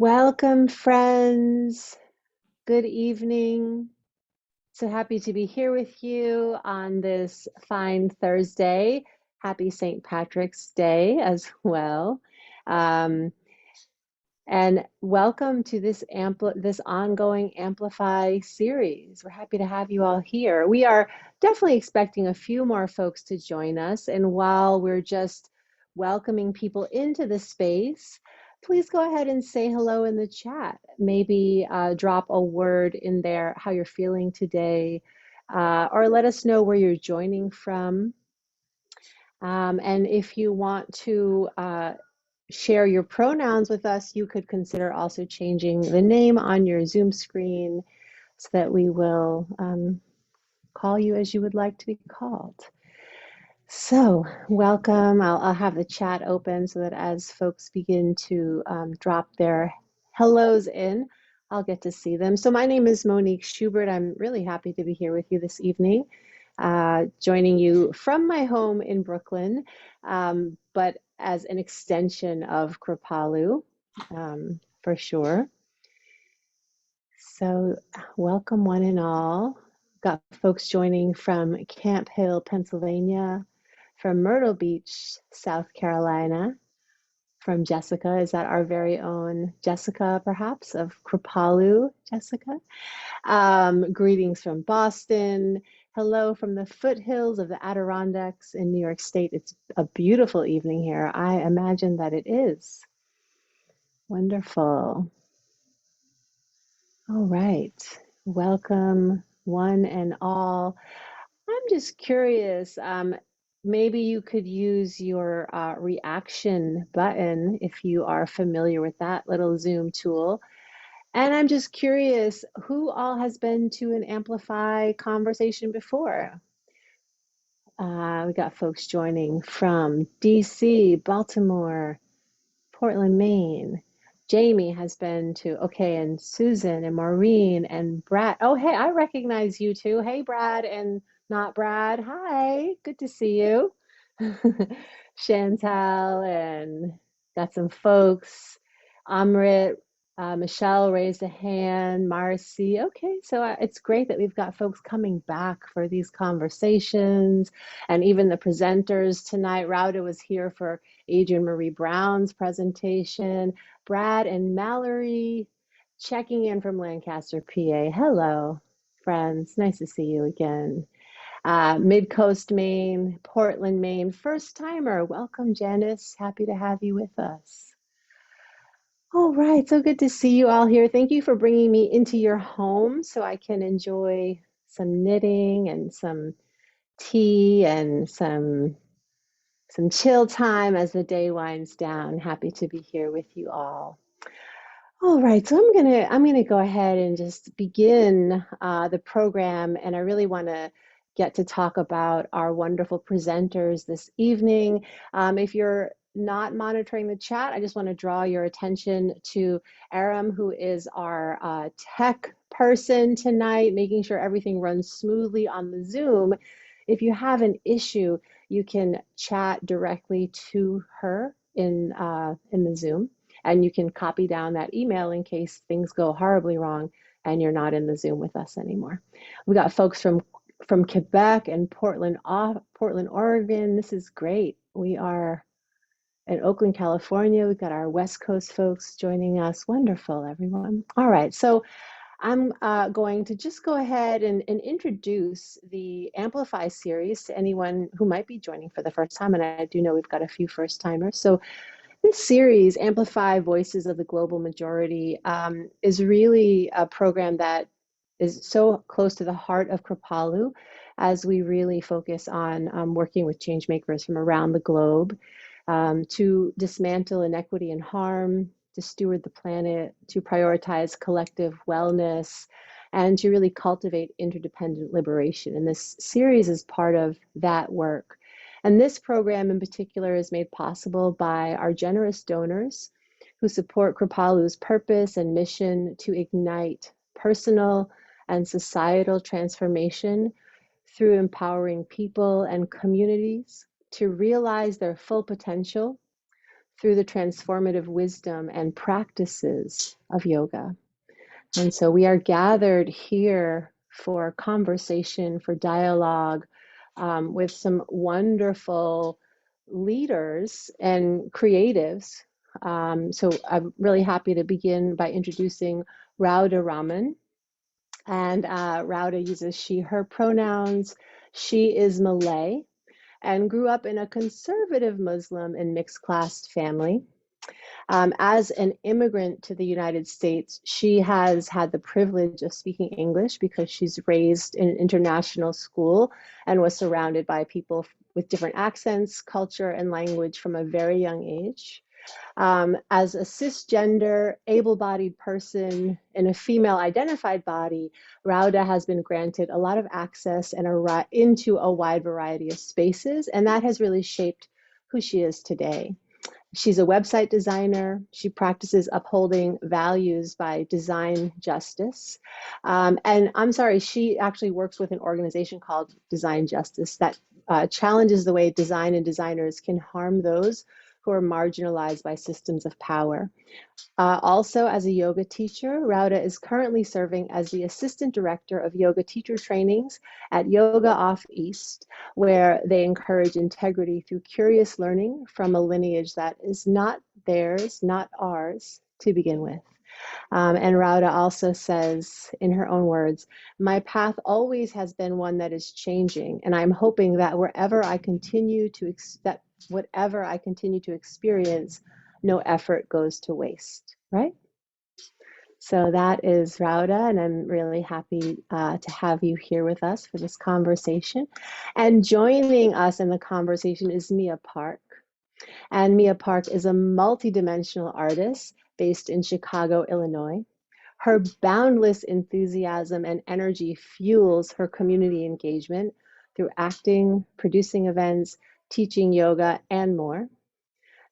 Welcome, friends. Good evening. So happy to be here with you on this fine Thursday. Happy St. Patrick's Day as well. Um, and welcome to this ongoing Amplify series. We're happy to have you all here. We are definitely expecting a few more folks to join us. And while we're just welcoming people into the space, please go ahead and say hello in the chat. Maybe drop a word in there, how you're feeling today, or let us know where you're joining from. And if you want to share your pronouns with us, you could consider also changing the name on your Zoom screen so that we will call you as you would like to be called. So, welcome. I'll have the chat open so that as folks begin to drop their hellos in, I'll get to see them. So, my name is Monique Schubert. I'm really happy to be here with you this evening, joining you from my home in Brooklyn, but as an extension of Kripalu, for sure. So, welcome one and all. Got folks joining from Camp Hill, Pennsylvania, from Myrtle Beach, South Carolina, from Jessica. Is that our very own Jessica, perhaps, of Kripalu, Jessica? Greetings from Boston. Hello from the foothills of the Adirondacks in New York State. It's a beautiful evening here. I imagine that it is. Wonderful. All right. Welcome, one and all. I'm just curious, maybe you could use your reaction button if you are familiar with that little Zoom tool. And I'm just curious, who all has been to an Amplify conversation before? We got folks joining from DC, Baltimore, Portland, Maine. Jamie has been to, okay, and Susan and Maureen and Brad. Oh, hey, I recognize you too. Hey, Brad and not Brad. Hi, good to see you. Chantal and got some folks. Amrit, Michelle raised a hand. Marcy. Okay, so it's great that we've got folks coming back for these conversations and even the presenters tonight. Raudhah was here for Adrienne Marie Brown's presentation. Brad and Mallory checking in from Lancaster, PA. Hello, friends. Nice to see you again. Mid-Coast, Maine, Portland, Maine. First timer. Welcome, Janice. Happy to have you with us. All right, so good to see you all here. Thank you for bringing me into your home so I can enjoy some knitting and some tea and some chill time as the day winds down. Happy to be here with you all. All right, so I'm gonna go ahead and just begin the program, and I really want to get to talk about our wonderful presenters this evening. If you're not monitoring the chat, I just want to draw your attention to Aram, who is our tech person tonight, making sure everything runs smoothly on the Zoom. If you have an issue, you can chat directly to her in the Zoom. And you can copy down that email in case things go horribly wrong and you're not in the Zoom with us anymore. We got folks from Quebec and Portland, Oregon. This is great. We are in Oakland, California. We've got our West Coast folks joining us. Wonderful, everyone. All right, so I'm going to just go ahead and introduce the Amplify series to anyone who might be joining for the first time. And I do know we've got a few first timers. So this series, Amplify Voices of the Global Majority, is really a program that is so close to the heart of Kripalu as we really focus on working with change makers from around the globe to dismantle inequity and harm, to steward the planet, to prioritize collective wellness, and to really cultivate interdependent liberation. And this series is part of that work. And this program in particular is made possible by our generous donors who support Kripalu's purpose and mission to ignite personal and societal transformation through empowering people and communities to realize their full potential through the transformative wisdom and practices of yoga. And so we are gathered here for conversation, for dialogue, with some wonderful leaders and creatives. So I'm really happy to begin by introducing Raudhah Rahman. And Raudhah uses she, her pronouns. She is Malay and grew up in a conservative Muslim and mixed class family. As an immigrant to the United States, she has had the privilege of speaking English because she's raised in an international school and was surrounded by people with different accents, culture, and language from a very young age. As a cisgender, able-bodied person in a female-identified body, Raudhah has been granted a lot of access and into a wide variety of spaces, and that has really shaped who she is today. She's a website designer. She practices upholding values by design justice. And I'm sorry, she actually works with an organization called Design Justice that challenges the way design and designers can harm those who are marginalized by systems of power. Also, as a yoga teacher, Raudhah is currently serving as the assistant director of yoga teacher trainings at Yoga Off East, where they encourage integrity through curious learning from a lineage that is not theirs, not ours, to begin with. And Raudhah also says, in her own words, my path always has been one that is changing, and I'm hoping that whatever I continue to experience, no effort goes to waste, right? So that is Raudhah, and I'm really happy to have you here with us for this conversation. And joining us in the conversation is Mia Park. And Mia Park is a multidimensional artist based in Chicago, Illinois. Her boundless enthusiasm and energy fuels her community engagement through acting, producing events, teaching yoga, and more.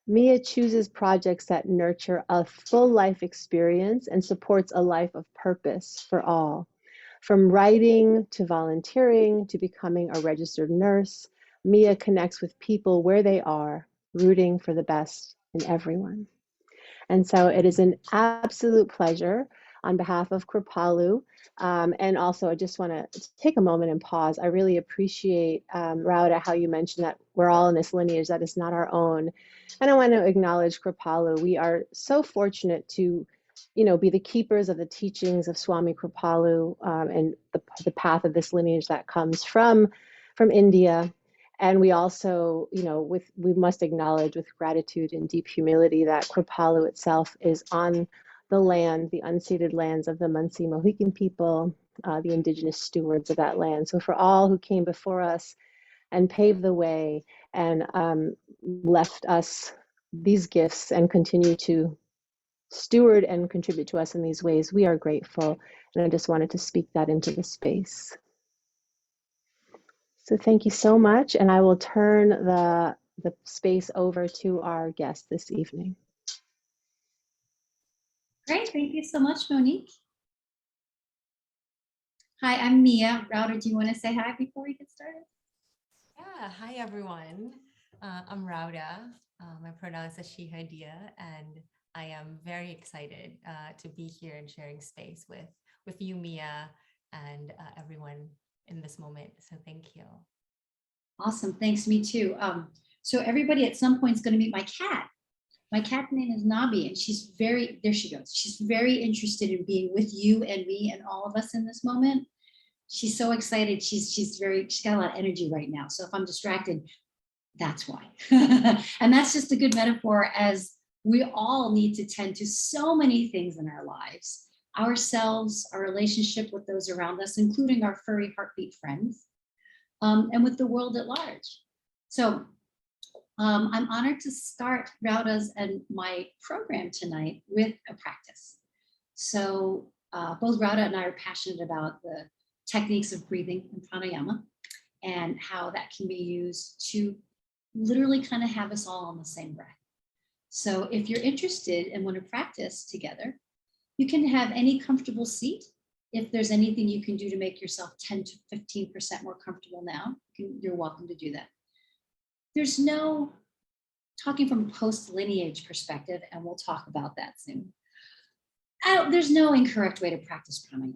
Mia chooses projects that nurture a full life experience and supports a life of purpose for all. From writing to volunteering to becoming a registered nurse, Mia connects with people where they are, rooting for the best in everyone. And so it is an absolute pleasure on behalf of Kripalu. And also, I just want to take a moment and pause. I really appreciate, Raudhah, how you mentioned that we're all in this lineage that is not our own. And I want to acknowledge Kripalu. We are so fortunate to, be the keepers of the teachings of Swami Kripalu, and the path of this lineage that comes from India. And we also, we must acknowledge with gratitude and deep humility that Kripalu itself is on the land, the unceded lands of the Munsee Mohican people, the indigenous stewards of that land. So for all who came before us and paved the way and left us these gifts and continue to steward and contribute to us in these ways, we are grateful. And I just wanted to speak that into the space. So thank you so much, and I will turn the space over to our guest this evening. Great, thank you so much, Monique. Hi, I'm Mia. Raudhah, do you want to say hi before we get started? Yeah, hi everyone. I'm Raudhah. My pronouns are she, her, dia, and I am very excited to be here and sharing space with you, Mia, and everyone in this moment. So thank you. Awesome, thanks, me too. So everybody at some point is going to meet my cat. My cat's name is Nabi, and she's there she goes. She's very interested in being with you and me and all of us in this moment. She's so excited. She's got a lot of energy right now. So if I'm distracted, that's why. And that's just a good metaphor, as we all need to tend to so many things in our lives, ourselves, our relationship with those around us, including our furry heartbeat friends, and with the world at large. So I'm honored to start Raudhah's and my program tonight with a practice. So both Raudhah and I are passionate about the techniques of breathing and pranayama and how that can be used to literally kind of have us all on the same breath. So if you're interested and want to practice together, you can have any comfortable seat. If there's anything you can do to make yourself 10 to 15% more comfortable now, you're welcome to do that. There's no talking from a post-lineage perspective, and we'll talk about that soon. There's no incorrect way to practice pranayama.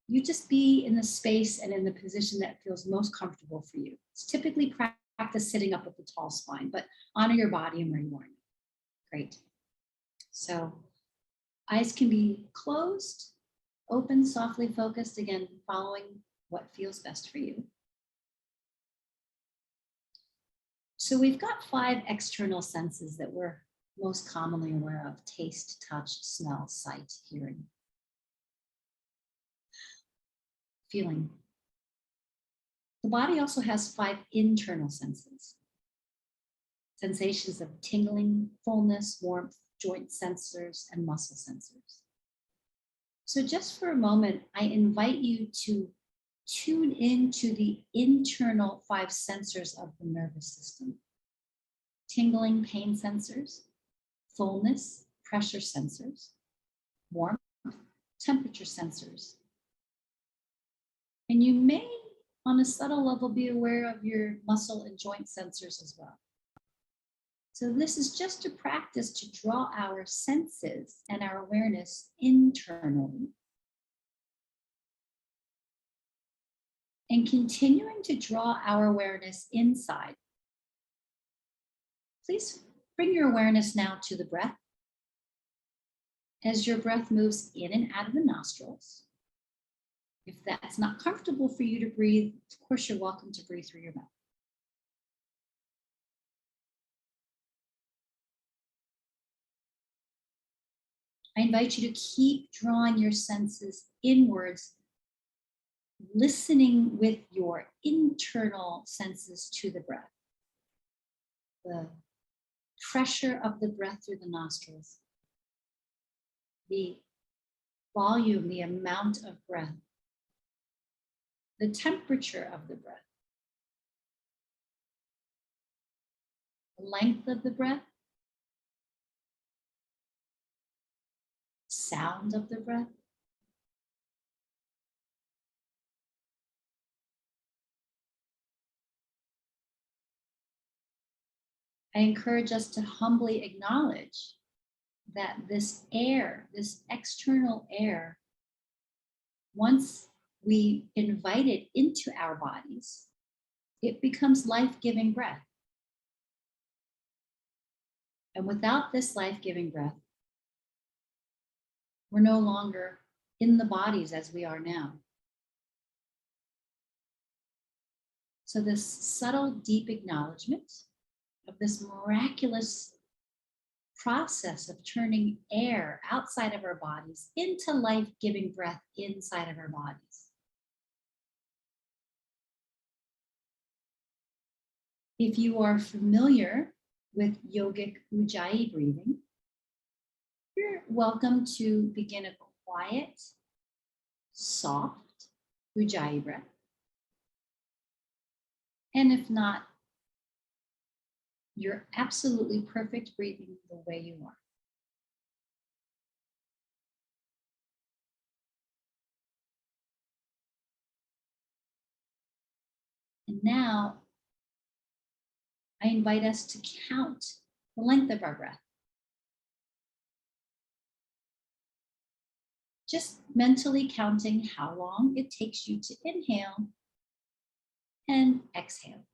You just be in the space and in the position that feels most comfortable for you. It's typically practice sitting up with the tall spine, but honor your body and where you are. Great. So eyes can be closed, open, softly focused, again, following what feels best for you. So we've got 5 external senses that we're most commonly aware of: taste, touch, smell, sight, hearing, feeling. The body also has 5 internal senses: sensations of tingling, fullness, warmth, joint sensors, and muscle sensors. So just for a moment, I invite you to tune into the internal 5 sensors of the nervous system: tingling, pain sensors, fullness, pressure sensors, warmth, temperature sensors. And you may, on a subtle level, be aware of your muscle and joint sensors as well. So this is just a practice to draw our senses and our awareness internally, and continuing to draw our awareness inside. Please bring your awareness now to the breath. As your breath moves in and out of the nostrils, if that's not comfortable for you to breathe, of course, you're welcome to breathe through your mouth. I invite you to keep drawing your senses inwards, listening with your internal senses to the breath. The pressure of the breath through the nostrils, the volume, the amount of breath, the temperature of the breath, the length of the breath, sound of the breath. I encourage us to humbly acknowledge that this air, this external air, once we invite it into our bodies, it becomes life-giving breath. And without this life-giving breath, we're no longer in the bodies as we are now. So this subtle, deep acknowledgement of this miraculous process of turning air outside of our bodies into life-giving breath inside of our bodies. If you are familiar with yogic Ujjayi breathing, you're welcome to begin a quiet, soft Ujjayi breath. And if not, you're absolutely perfect breathing the way you are. And now, I invite us to count the length of our breath. Just mentally counting how long it takes you to inhale and exhale.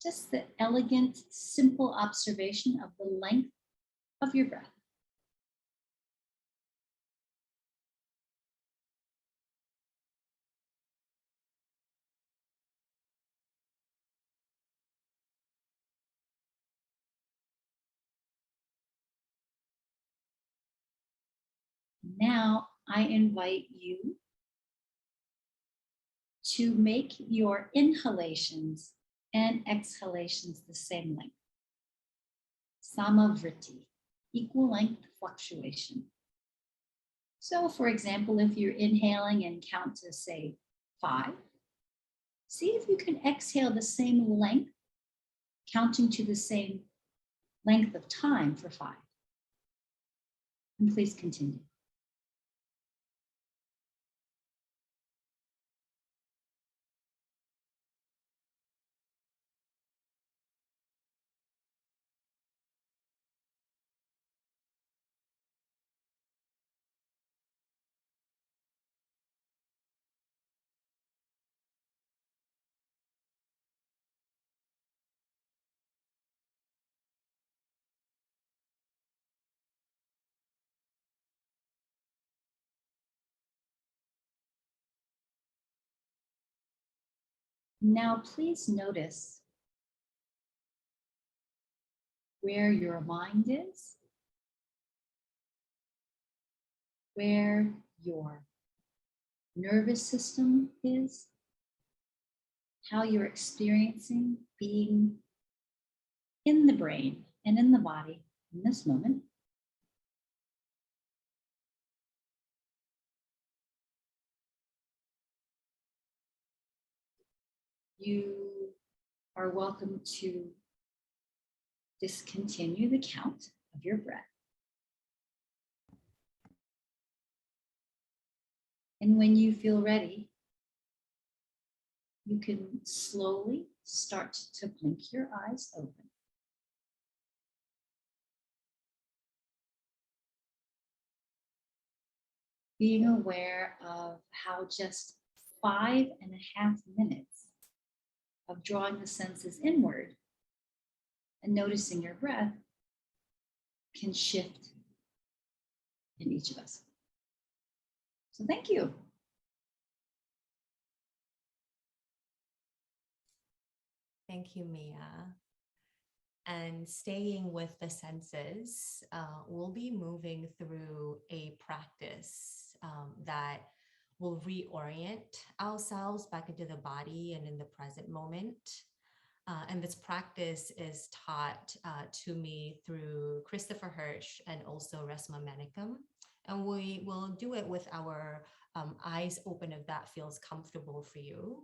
Just the elegant, simple observation of the length of your breath. Now, I invite you to make your inhalations and exhalations the same length. Samavriti, equal length fluctuation. So for example, if you're inhaling and count to say 5, see if you can exhale the same length, counting to the same length of time for 5. And please continue. Now, please notice where your mind is, where your nervous system is, how you're experiencing being in the brain and in the body in this moment. You are welcome to discontinue the count of your breath. And when you feel ready, you can slowly start to blink your eyes open. Being aware of how just 5.5 minutes of drawing the senses inward and noticing your breath can shift in each of us. So thank you. Thank you, Mia. And staying with the senses, we'll be moving through a practice that will reorient ourselves back into the body and in the present moment. And this practice is taught to me through Christopher Hirsch and also Resma Menicum. And we will do it with our eyes open if that feels comfortable for you.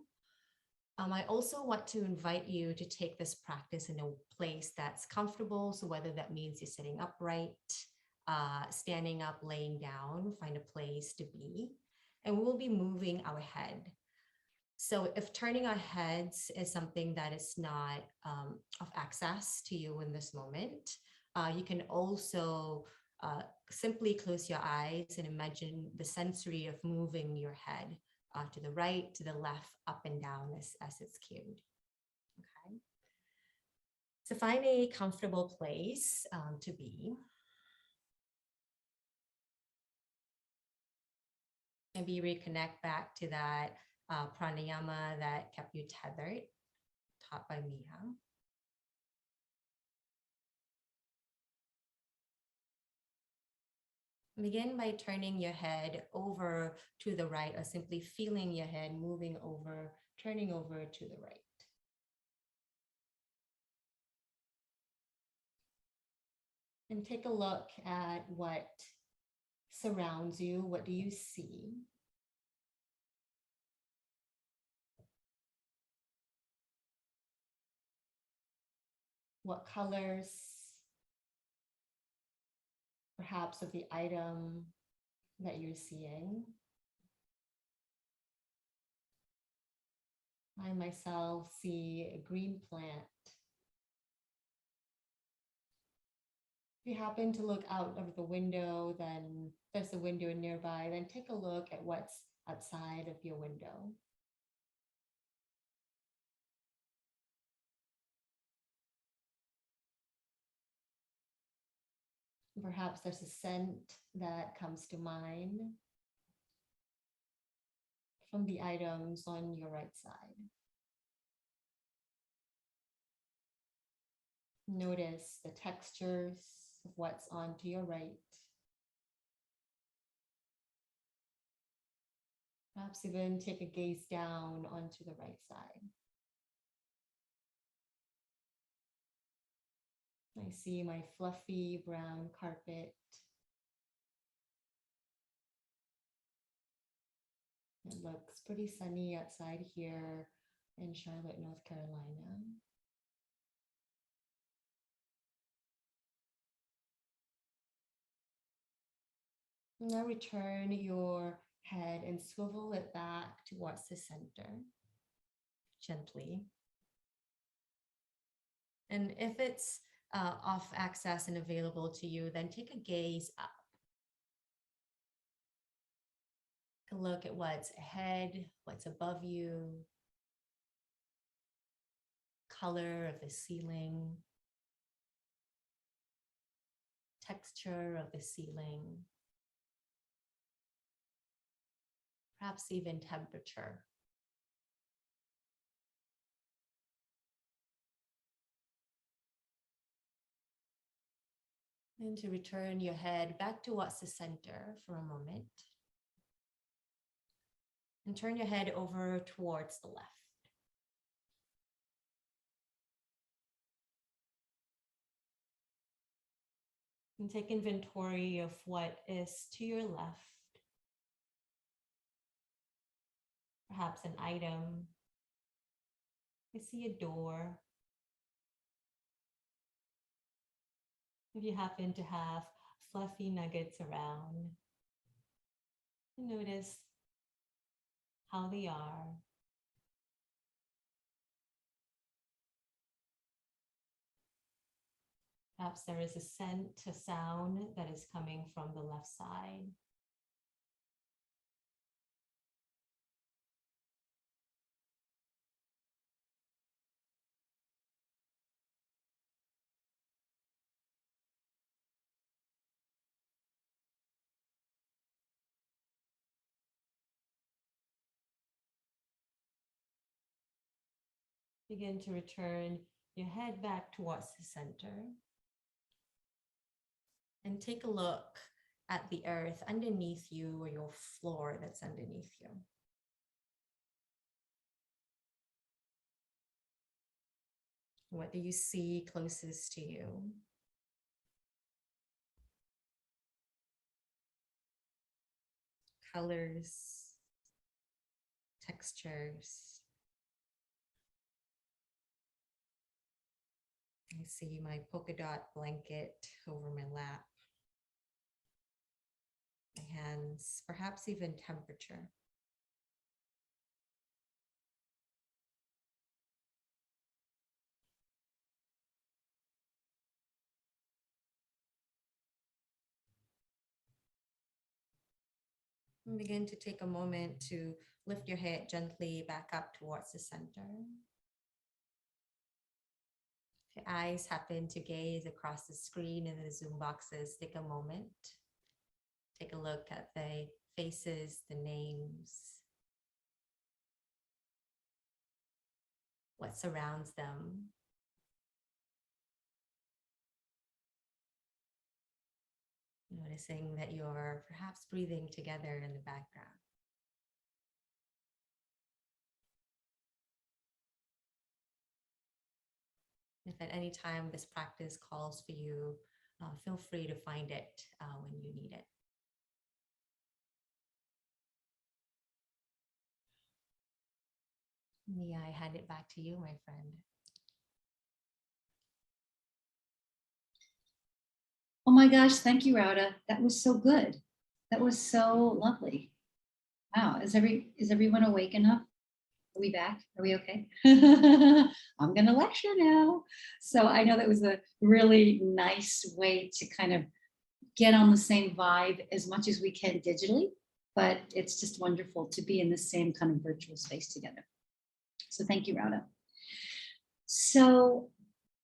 I also want to invite you to take this practice in a place that's comfortable. So whether that means you're sitting upright, standing up, laying down, find a place to be. And we'll be moving our head. So if turning our heads is something that is not of access to you in this moment, you can also simply close your eyes and imagine the sensory of moving your head to the right, to the left, up and down as it's cued. Okay. So find a comfortable place to be. Maybe reconnect back to that pranayama that kept you tethered, taught by Mia. Begin by turning your head over to the right, or simply feeling your head moving over, turning over to the right. And take a look at what surrounds you. What do you see? What colors, perhaps, of the item that you're seeing? I myself see a green plant. If you happen to look out of the window, then there's a window nearby, then take a look at what's outside of your window. Perhaps there's a scent that comes to mind from the items on your right side. Notice the textures of what's on to your right. Perhaps even take a gaze down onto the right side. I see my fluffy brown carpet. It looks pretty sunny outside here in Charlotte, North Carolina. Now return your head and swivel it back towards the center, gently. And if it's off access and available to you, then take a gaze up. Take a look at what's ahead, what's above you, color of the ceiling, texture of the ceiling, perhaps even temperature. And to return your head back towards the center for a moment. And turn your head over towards the left. And take inventory of what is to your left. Perhaps an item. I see a door. If you happen to have fluffy nuggets around, notice how they are. Perhaps there is a scent, a sound that is coming from the left side. Begin to return your head back towards the center. And take a look at the earth underneath you or your floor that's underneath you. What do you see closest to you? Colors, textures. I see my polka dot blanket over my lap. My hands, perhaps even temperature. And begin to take a moment to lift your head gently back up towards the center. If your eyes happen to gaze across the screen in the Zoom boxes, take a moment. Take a look at the faces, the names, what surrounds them. Noticing that you're perhaps breathing together in the background. If at any time this practice calls for you, feel free to find it when you need it. May I hand it back to you, my friend. Oh my gosh, thank you, Raudhah. That was so good. That was so lovely. Wow, is everyone awake enough? Are we back? Are we okay? I'm gonna lecture now. So I know that was a really nice way to kind of get on the same vibe as much as we can digitally, but it's just wonderful to be in the same kind of virtual space together. So thank you, Raudhah. So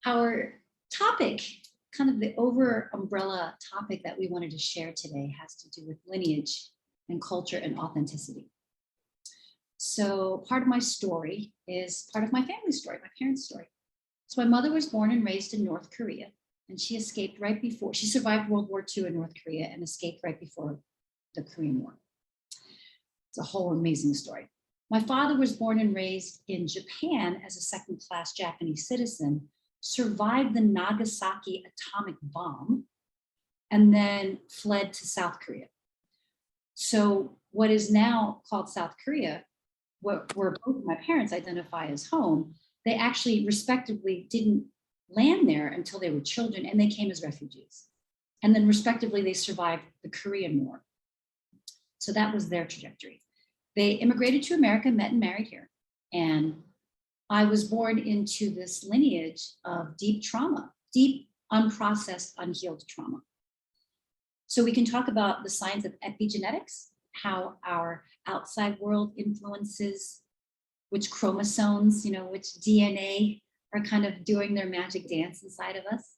our topic, kind of the over umbrella topic that we wanted to share today, has to do with lineage and culture and authenticity. So part of my story is part of my family story, my parents' story. So my mother was born and raised in North Korea, and she escaped right before, she survived World War II in North Korea and escaped right before the Korean War. It's a whole amazing story. My father was born and raised in Japan as a second-class Japanese citizen, survived the Nagasaki atomic bomb, and then fled to South Korea. So what is now called South Korea, where both of my parents identify as home, they actually respectively didn't land there until they were children, and they came as refugees. And then respectively, they survived the Korean War. So that was their trajectory. They immigrated to America, met and married here. And I was born into this lineage of deep trauma, deep, unprocessed, unhealed trauma. So we can talk about the science of epigenetics, how our outside world influences which chromosomes, which DNA are kind of doing their magic dance inside of us.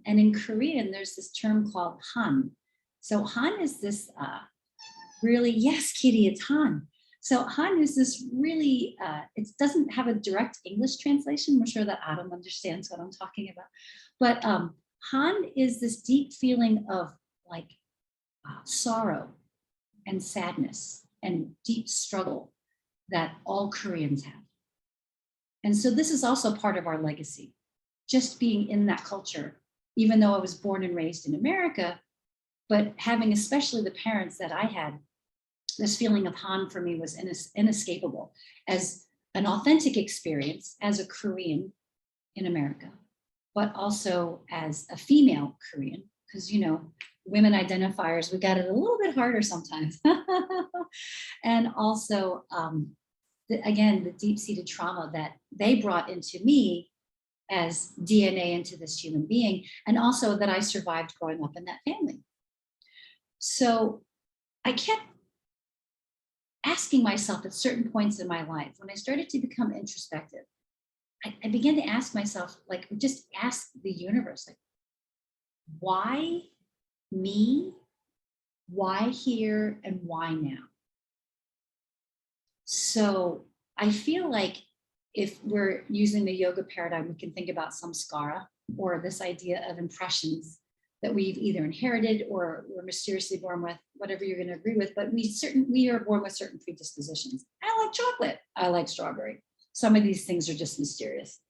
And in Korean, there's this term called Han. So Han is this really, yes, Kitty, it's Han. So Han is this really, it doesn't have a direct English translation. I'm sure that Adam understands what I'm talking about. But Han is this deep feeling of like sorrow and sadness and deep struggle that all Koreans have. And so this is also part of our legacy, just being in that culture, even though I was born and raised in America, but having especially the parents that I had, this feeling of Han for me was inescapable as an authentic experience as a Korean in America, but also as a female Korean, because, you know, women identifiers, we got it a little bit harder sometimes. And also, again, the deep-seated trauma that they brought into me as DNA into this human being, and also that I survived growing up in that family. So I kept asking myself at certain points in my life, when I started to become introspective, I began to ask myself, like, just ask the universe, like, why me? Why here? And why now? So I feel like if we're using the yoga paradigm, we can think about samskara, or this idea of impressions that we've either inherited or we're mysteriously born with, whatever you're going to agree with, but we are born with certain predispositions. I like chocolate. I like strawberry. Some of these things are just mysterious.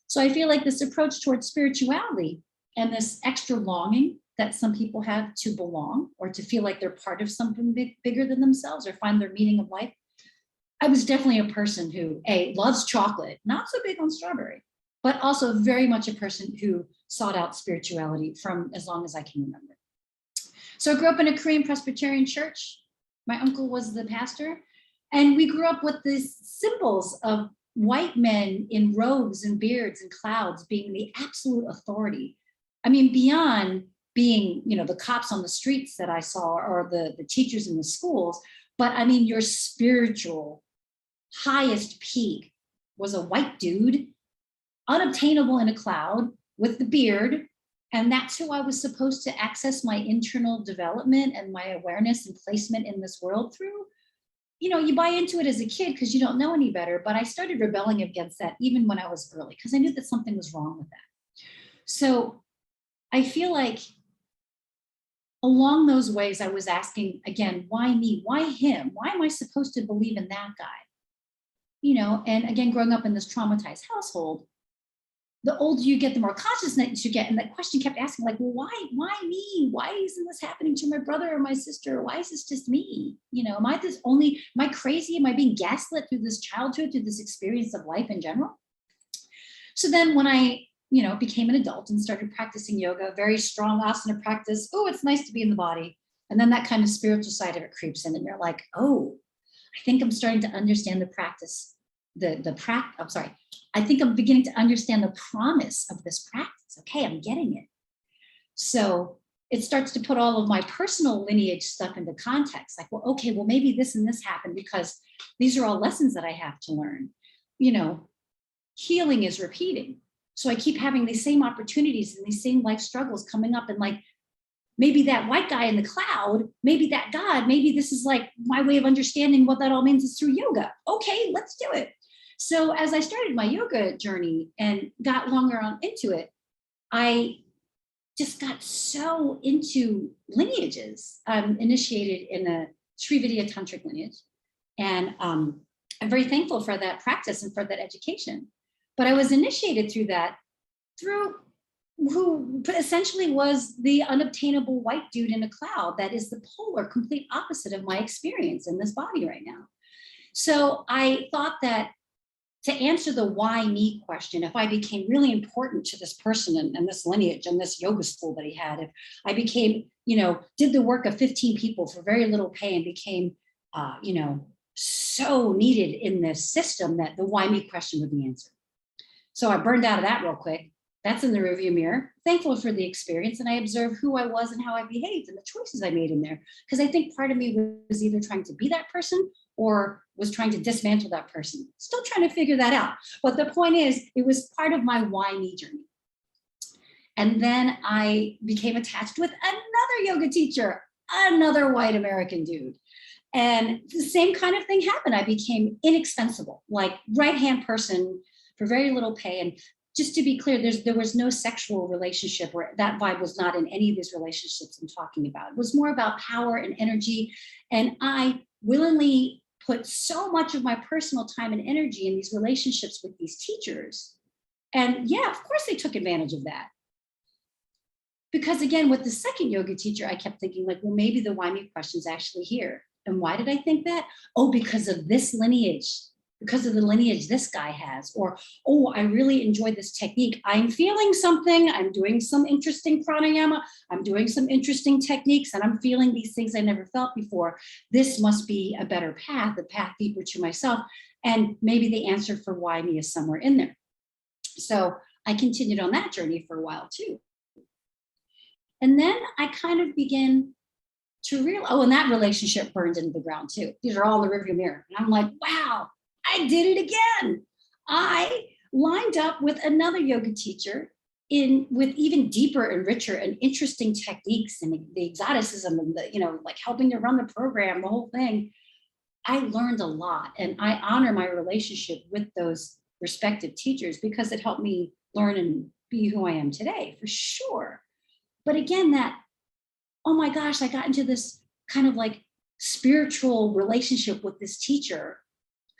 So I feel like this approach towards spirituality and this extra longing that some people have to belong or to feel like they're part of something bigger than themselves or find their meaning of life. I was definitely a person who, loves chocolate, not so big on strawberry, but also very much a person who sought out spirituality from as long as I can remember. So I grew up in a Korean Presbyterian church. My uncle was the pastor, and we grew up with these symbols of white men in robes and beards and clouds being the absolute authority. I mean, beyond being, you know, the cops on the streets that I saw or the teachers in the schools, but I mean, your spiritual highest peak was a white dude, unobtainable in a cloud with the beard. And that's who I was supposed to access my internal development and my awareness and placement in this world through. You know, you buy into it as a kid because you don't know any better, but I started rebelling against that even when I was early because I knew that something was wrong with that. So I feel like along those ways, I was asking again, why me? Why him? Why am I supposed to believe in that guy? You know, and again, growing up in this traumatized household, the older you get, the more consciousness you get. And that question kept asking, like, well, why me? Why isn't this happening to my brother or my sister? Why is this just me? You know, am I crazy? Am I being gaslit through this childhood, through this experience of life in general? So then when I, you know, became an adult and started practicing yoga, very strong asana practice. Oh, it's nice to be in the body. And then that kind of spiritual side of it creeps in and you're like, oh, I think I'm starting to understand the practice, I think I'm beginning to understand the promise of this practice. Okay, I'm getting it. So it starts to put all of my personal lineage stuff into context. Like, well, okay, well, maybe this and this happened because these are all lessons that I have to learn. You know, healing is repeating. So I keep having these same opportunities and these same life struggles coming up, and like, maybe that white guy in the cloud, maybe that God, maybe this is like my way of understanding what that all means is through yoga. Okay, let's do it. So as I started my yoga journey and got longer on into it, I just got so into lineages. I'm initiated in a Sri Vidya Tantric lineage. And I'm very thankful for that practice and for that education. But I was initiated through that, through who essentially was the unobtainable white dude in a cloud that is the polar complete opposite of my experience in this body right now. So I thought that to answer the why me question, if I became really important to this person and this lineage and this yoga school that he had, if I became, you know, did the work of 15 people for very little pay and became, you know, so needed in this system, that the why me question would be answered. So I burned out of that real quick. That's in the rearview mirror. Thankful for the experience. And I observed who I was and how I behaved and the choices I made in there. Because I think part of me was either trying to be that person or was trying to dismantle that person. Still trying to figure that out. But the point is, it was part of my why me journey. And then I became attached with another yoga teacher, another white American dude. And the same kind of thing happened. I became inexpensible, like right-hand person for very little pay, and just to be clear, there was no sexual relationship, or that vibe was not in any of these relationships I'm talking about. It was more about power and energy. And I willingly put so much of my personal time and energy in these relationships with these teachers. And yeah, of course they took advantage of that. Because again, with the second yoga teacher, I kept thinking like, well, maybe the why me question's actually here. And why did I think that? Oh, because of this lineage, because of the lineage this guy has, or, oh, I really enjoyed this technique. I'm feeling something. I'm doing some interesting pranayama. I'm doing some interesting techniques, and I'm feeling these things I never felt before. This must be a better path, a path deeper to myself. And maybe the answer for why me is somewhere in there. So I continued on that journey for a while too. And then I kind of began to realize, oh, and that relationship burned into the ground too. These are all in the rearview mirror. And I'm like, wow, I did it again. I lined up with another yoga teacher with even deeper and richer and interesting techniques and the exoticism and the, like helping to run the program, the whole thing. I learned a lot, and I honor my relationship with those respective teachers because it helped me learn and be who I am today, for sure. But again, oh my gosh, I got into this kind of like spiritual relationship with this teacher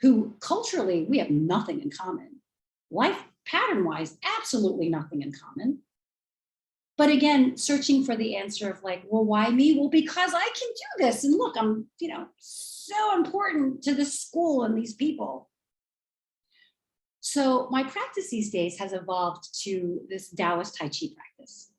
who culturally we have nothing in common. Life pattern wise, absolutely nothing in common. But again, searching for the answer of like, well, why me? Well, because I can do this. And look, I'm, so important to this school and these people. So my practice these days has evolved to this Taoist Tai Chi practice.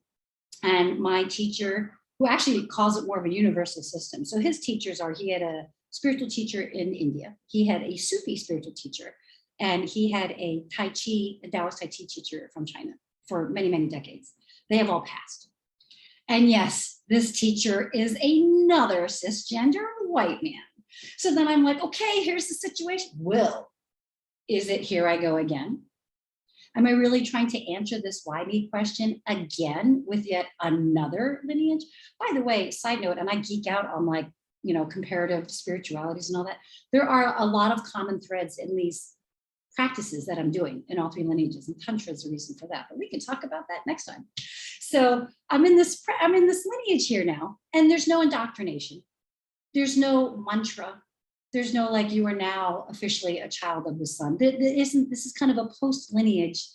And my teacher, who actually calls it more of a universal system. So his teachers he had a spiritual teacher in India. He had a Sufi spiritual teacher, and he had a Taoist Tai Chi teacher from China for many, many decades. They have all passed. And yes, this teacher is another cisgender white man. So then I'm like, okay, here's the situation. Is it here I go again? Am I really trying to answer this why me question again with yet another lineage? By the way, side note, and I geek out on like, comparative spiritualities and all that. There are a lot of common threads in these practices that I'm doing in all three lineages, and Tantra is the reason for that, but we can talk about that next time. So I'm in this lineage here now, and there's no indoctrination. There's no mantra. There's no like, you are now officially a child of the sun. This is kind of a post-lineage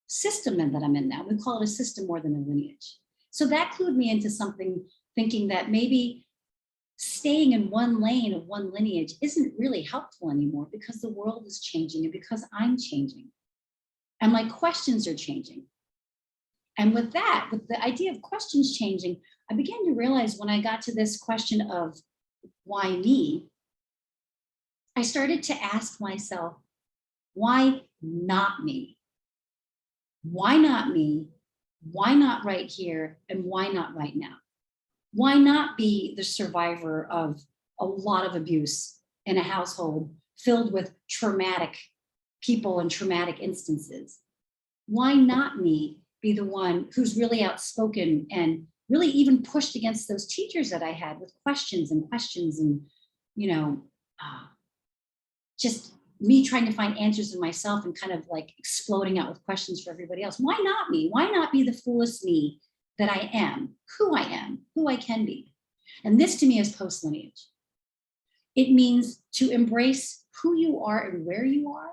system that I'm in now. We call it a system more than a lineage. So that clued me into something, thinking that maybe staying in one lane of one lineage isn't really helpful anymore because the world is changing and because I'm changing. And my questions are changing. And with that, with the idea of questions changing, I began to realize when I got to this question of why me, I started to ask myself, why not me? Why not me? Why not right here? And why not right now? Why not be the survivor of a lot of abuse in a household filled with traumatic people and traumatic instances? Why not me be the one who's really outspoken and really even pushed against those teachers that I had with questions and just me trying to find answers in myself and kind of like exploding out with questions for everybody else. Why not me? Why not be the fullest me that I am, who I can be? And this to me is post-lineage. It means to embrace who you are and where you are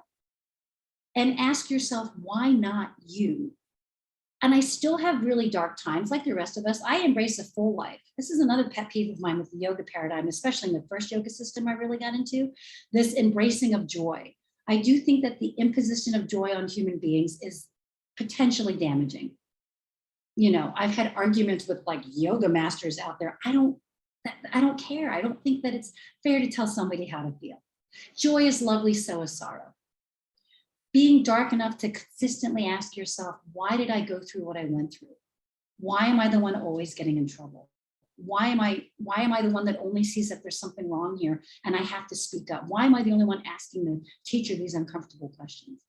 and ask yourself, why not you? And I still have really dark times like the rest of us. I embrace a full life. This is another pet peeve of mine with the yoga paradigm, especially in the first yoga system I really got into, this embracing of joy. I do think that the imposition of joy on human beings is potentially damaging. I've had arguments with like yoga masters out there. I don't care. I don't think that it's fair to tell somebody how to feel. Joy is lovely, so is sorrow. Being dark enough to consistently ask yourself, why did I go through what I went through? Why am I the one always getting in trouble? Why am I the one that only sees that there's something wrong here and I have to speak up? Why am I the only one asking the teacher these uncomfortable questions?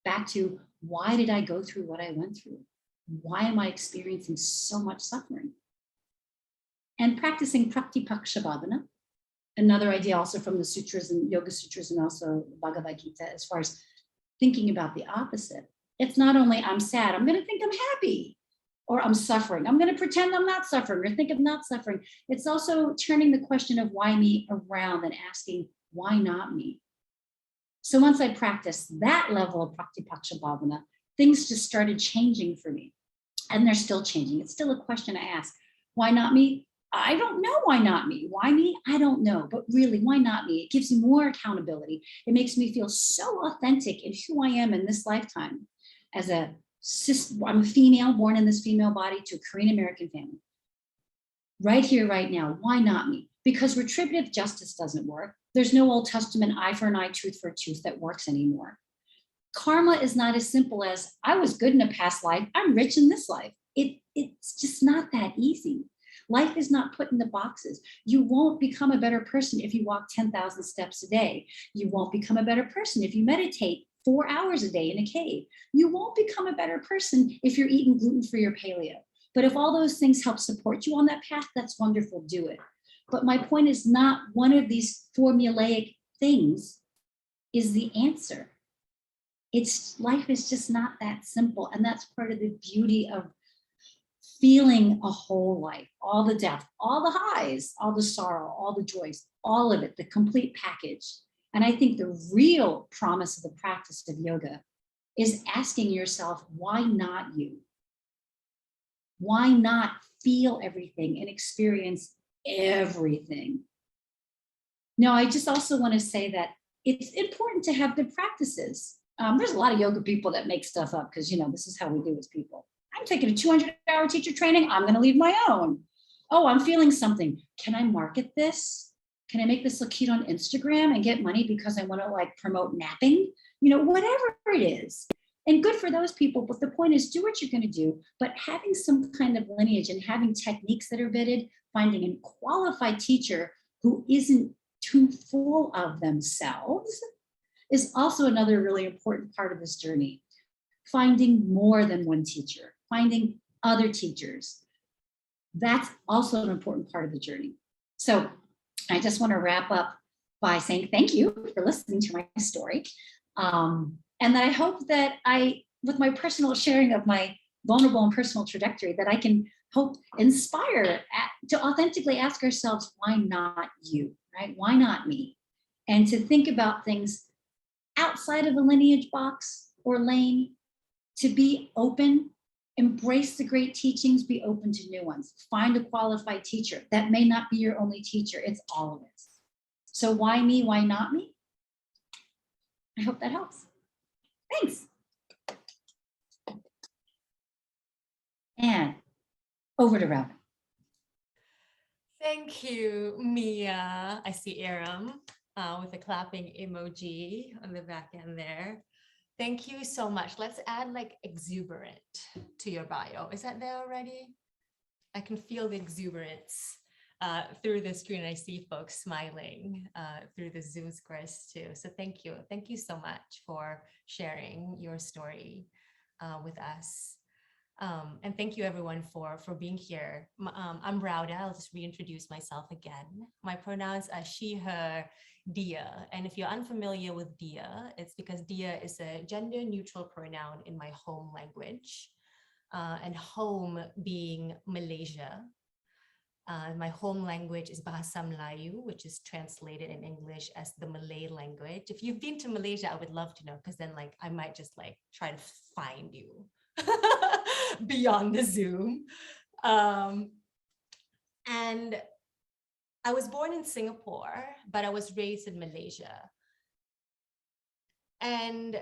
Back to, why did I go through what I went through? Why am I experiencing so much suffering? And practicing Pratipakshabhavana, another idea also from the sutras and yoga sutras and also Bhagavad Gita, as far as thinking about the opposite. It's not only I'm sad, I'm going to think I'm happy, or I'm suffering. I'm going to pretend I'm not suffering or think I'm not suffering. It's also turning the question of why me around and asking, why not me? So once I practiced that level of Praktipaksha Bhavana, things just started changing for me. And they're still changing. It's still a question I ask. Why not me? I don't know why not me. Why me? I don't know. But really, why not me? It gives me more accountability. It makes me feel so authentic in who I am in this lifetime. I'm a female born in this female body to a Korean American family. Right here, right now. Why not me? Because retributive justice doesn't work. There's no Old Testament eye for an eye, tooth for a tooth that works anymore. Karma is not as simple as I was good in a past life, I'm rich in this life. It's just not that easy. Life is not put in the boxes. You won't become a better person if you walk 10,000 steps a day. You won't become a better person if you meditate 4 hours a day in a cave. You won't become a better person if you're eating gluten-free or paleo. But if all those things help support you on that path, that's wonderful, do it. But my point is not one of these formulaic things is the answer. Life is just not that simple. And that's part of the beauty of feeling a whole life, all the depth, all the highs, all the sorrow, all the joys, all of it, the complete package. And I think the real promise of the practice of yoga is asking yourself, why not you? Why not feel everything and experience everything? Now, I just also want to say that it's important to have good practices. There's a lot of yoga people that make stuff up because, this is how we do as people. I'm taking a 200-hour teacher training. I'm going to leave my own. Oh, I'm feeling something. Can I market this? Can I make this look cute on Instagram and get money because I want to promote napping? Whatever it is. And good for those people. But the point is, do what you're going to do. But having some kind of lineage and having techniques that are vetted, finding a qualified teacher who isn't too full of themselves is also another really important part of this journey. Finding more than one teacher, finding other teachers. That's also an important part of the journey. So I just want to wrap up by saying thank you for listening to my story. And I hope that with my personal sharing of my vulnerable and personal trajectory, that I can help inspire to authentically ask ourselves, why not you, right? Why not me? And to think about things outside of a lineage box or lane, to be open, embrace the great teachings, be open to new ones. Find a qualified teacher. That may not be your only teacher, it's all of it. So why me, why not me? I hope that helps. Thanks. And over to Raudhah. Thank you, Mia. I see Aram with a clapping emoji on the back end there. Thank you so much. Let's add exuberant to your bio. Is that there already? I can feel the exuberance through the screen. I see folks smiling through the Zoom squares too. So thank you. Thank you so much for sharing your story with us. And thank you everyone for being here. I'm Raudhah. I'll just reintroduce myself again. My pronouns are she, her, dia. And if you're unfamiliar with dia, it's because dia is a gender neutral pronoun in my home language. And home being Malaysia. My home language is Bahasa Melayu, which is translated in English as the Malay language. If you've been to Malaysia, I would love to know, because then I might just try to find you beyond the Zoom. And I was born in Singapore, but I was raised in Malaysia. And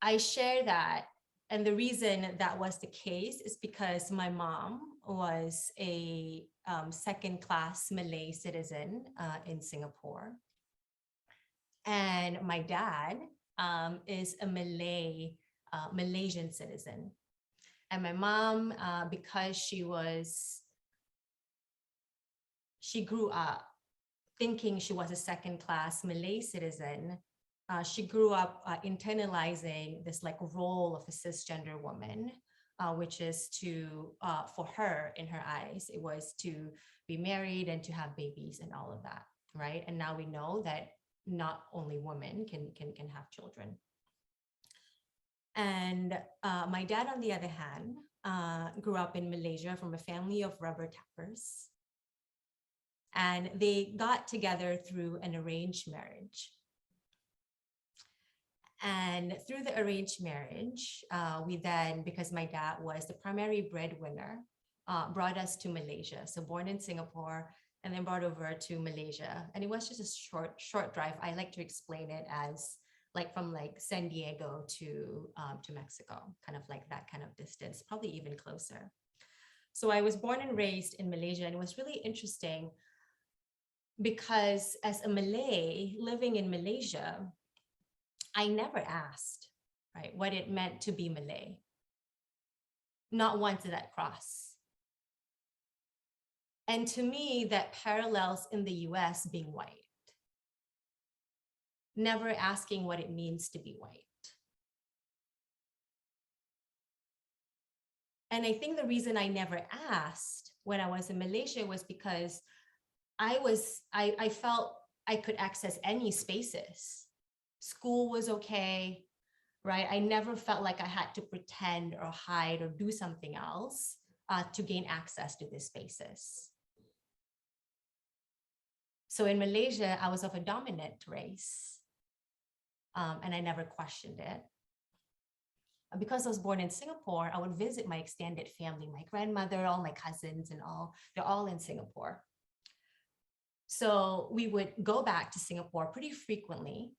I share that. And the reason that was the case is because my mom was a second-class Malay citizen in Singapore. And my dad is a Malaysian citizen. And my mom, because she grew up thinking she was a second-class Malay citizen, she grew up internalizing this role of a cisgender woman, which is for her, in her eyes, it was to be married and to have babies and all of that, right? And now we know that not only women can have children. And my dad, on the other hand, grew up in Malaysia from a family of rubber tappers. And they got together through an arranged marriage. And through the arranged marriage, we then, because my dad was the primary breadwinner, brought us to Malaysia. So born in Singapore and then brought over to Malaysia. And it was just a short drive. I like to explain it as like from like San Diego to Mexico, kind of like that kind of distance, probably even closer. So I was born and raised in Malaysia, and it was really interesting because as a Malay living in Malaysia, I never asked, right, what it meant to be Malay. Not once did that cross. And to me, that parallels in the US being white. Never asking what it means to be white. And I think the reason I never asked when I was in Malaysia was because I felt I could access any spaces. School was okay, right? I never felt like I had to pretend or hide or do something else to gain access to these spaces. So in Malaysia, I was of a dominant race, and I never questioned it. Because I was born in Singapore, I would visit my extended family, my grandmother, all my cousins and all, they're all in Singapore. So we would go back to Singapore pretty frequently.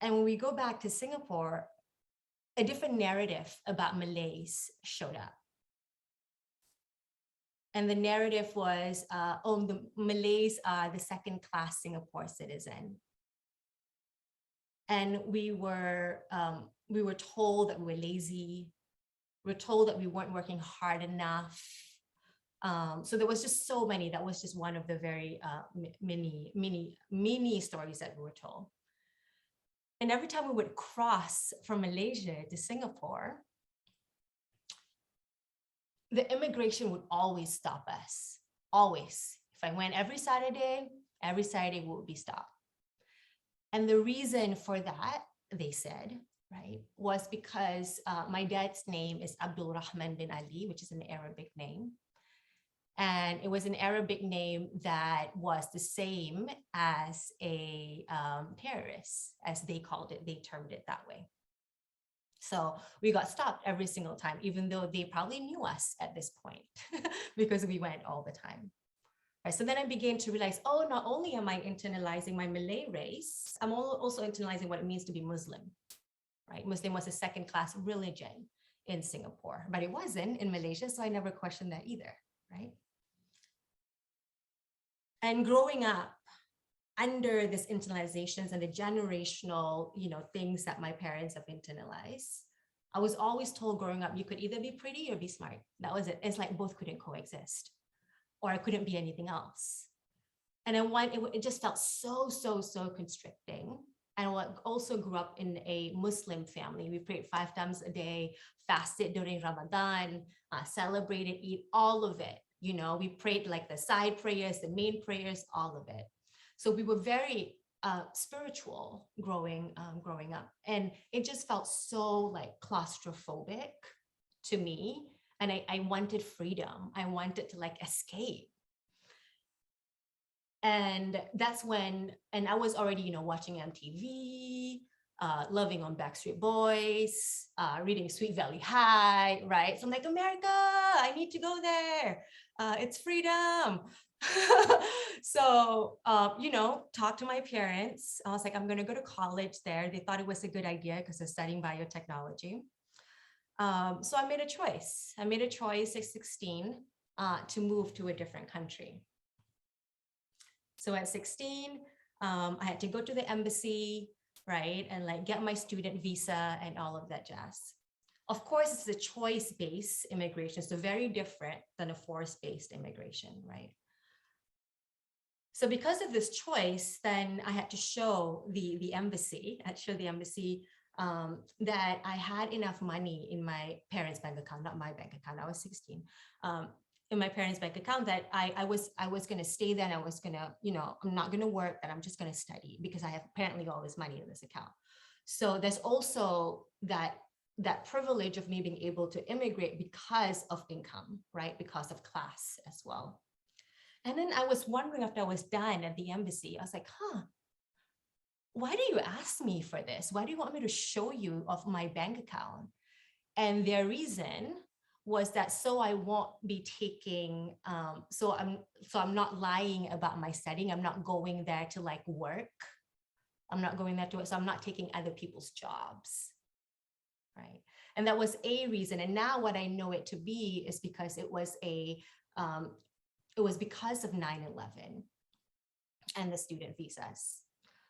And when we go back to Singapore, a different narrative about Malays showed up. And the narrative was, oh, the Malays are the second-class Singapore citizen. And we were told that we were lazy. We were told that we weren't working hard enough. So there was just so many. That was just one of the very many stories that we were told. And every time we would cross from Malaysia to Singapore, the immigration would always stop us, always. If I went every Saturday we would be stopped. And the reason for that, they said, right, was because my dad's name is Abdul Rahman bin Ali, which is an Arabic name. And it was an Arabic name that was the same as a terrorist, as they called it. They termed it that way. So we got stopped every single time, even though they probably knew us at this point because we went all the time. Right, so then I began to realize, oh, not only am I internalizing my Malay race, I'm also internalizing what it means to be Muslim. Right? Muslim was a second-class religion in Singapore, but it wasn't in Malaysia, so I never questioned that either, right? And growing up under this internalizations and the generational, things that my parents have internalized, I was always told growing up, you could either be pretty or be smart. That was it. It's like both couldn't coexist, or I couldn't be anything else. And then it just felt so constricting. And I also grew up in a Muslim family. We prayed 5 times a day, fasted during Ramadan, celebrated Eid, all of it. We prayed like the side prayers, the main prayers, all of it. So we were very spiritual growing up. And it just felt so like claustrophobic to me. And I wanted freedom. I wanted to like escape. And that's when, and I was already, watching MTV, loving on Backstreet Boys, reading Sweet Valley High, right? So I'm like, America, I need to go there. It's freedom. So, talk to my parents. I was like, I'm going to go to college there. They thought it was a good idea because I was studying biotechnology. So I made a choice. I made a choice at 16 to move to a different country. So at 16, I had to go to the embassy, right? And like get my student visa and all of that jazz. Of course, it's a choice-based immigration, so very different than a force-based immigration, right? So because of this choice, then I had to show the embassy, that I had enough money in my parents' bank account, not my bank account. I was 16. In my parents' bank account, that I was going to stay there, and I was going to, I'm not going to work, and I'm just going to study because I have apparently all this money in this account. So there's also that that privilege of me being able to immigrate because of income, right? Because of class as well. And then I was wondering after I was done at the embassy, I was like, why do you ask me for this? Why do you want me to show you of my bank account? And their reason was that so I won't be taking, so I'm not lying about my studying. I'm not going there to like work. I'm not going there to work, so I'm not taking other people's jobs, right? And that was a reason. And now what I know it to be is because it was because of 9/11 and the student visas.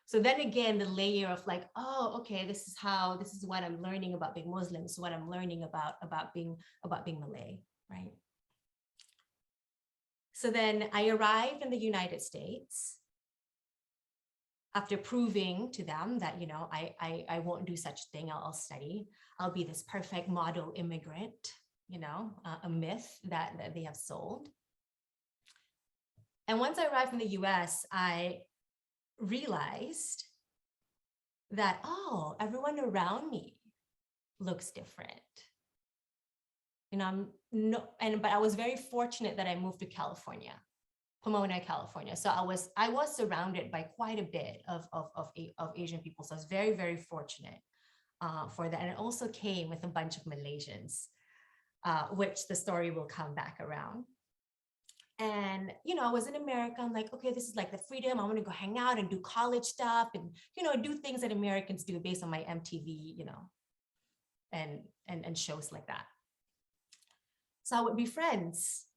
So then again, the layer of like, oh, okay, this is what I'm learning about being Muslim. This is what I'm learning about being Malay, right? So then I arrived in the United States after proving to them that, you know, I won't do such thing. I'll study. I'll be this perfect model immigrant, you know, a myth that they have sold. And once I arrived in the US, I realized that, oh, everyone around me looks different. You know, but I was very fortunate that I moved to California, Pomona, California. So I was surrounded by quite a bit of Asian people. So I was very, very fortunate for that. And it also came with a bunch of Malaysians, which the story will come back around. And, you know, I was in America. I'm like, okay, this is like the freedom. I want to go hang out and do college stuff and, you know, do things that Americans do based on my MTV, you know, and shows like that. So I would be friends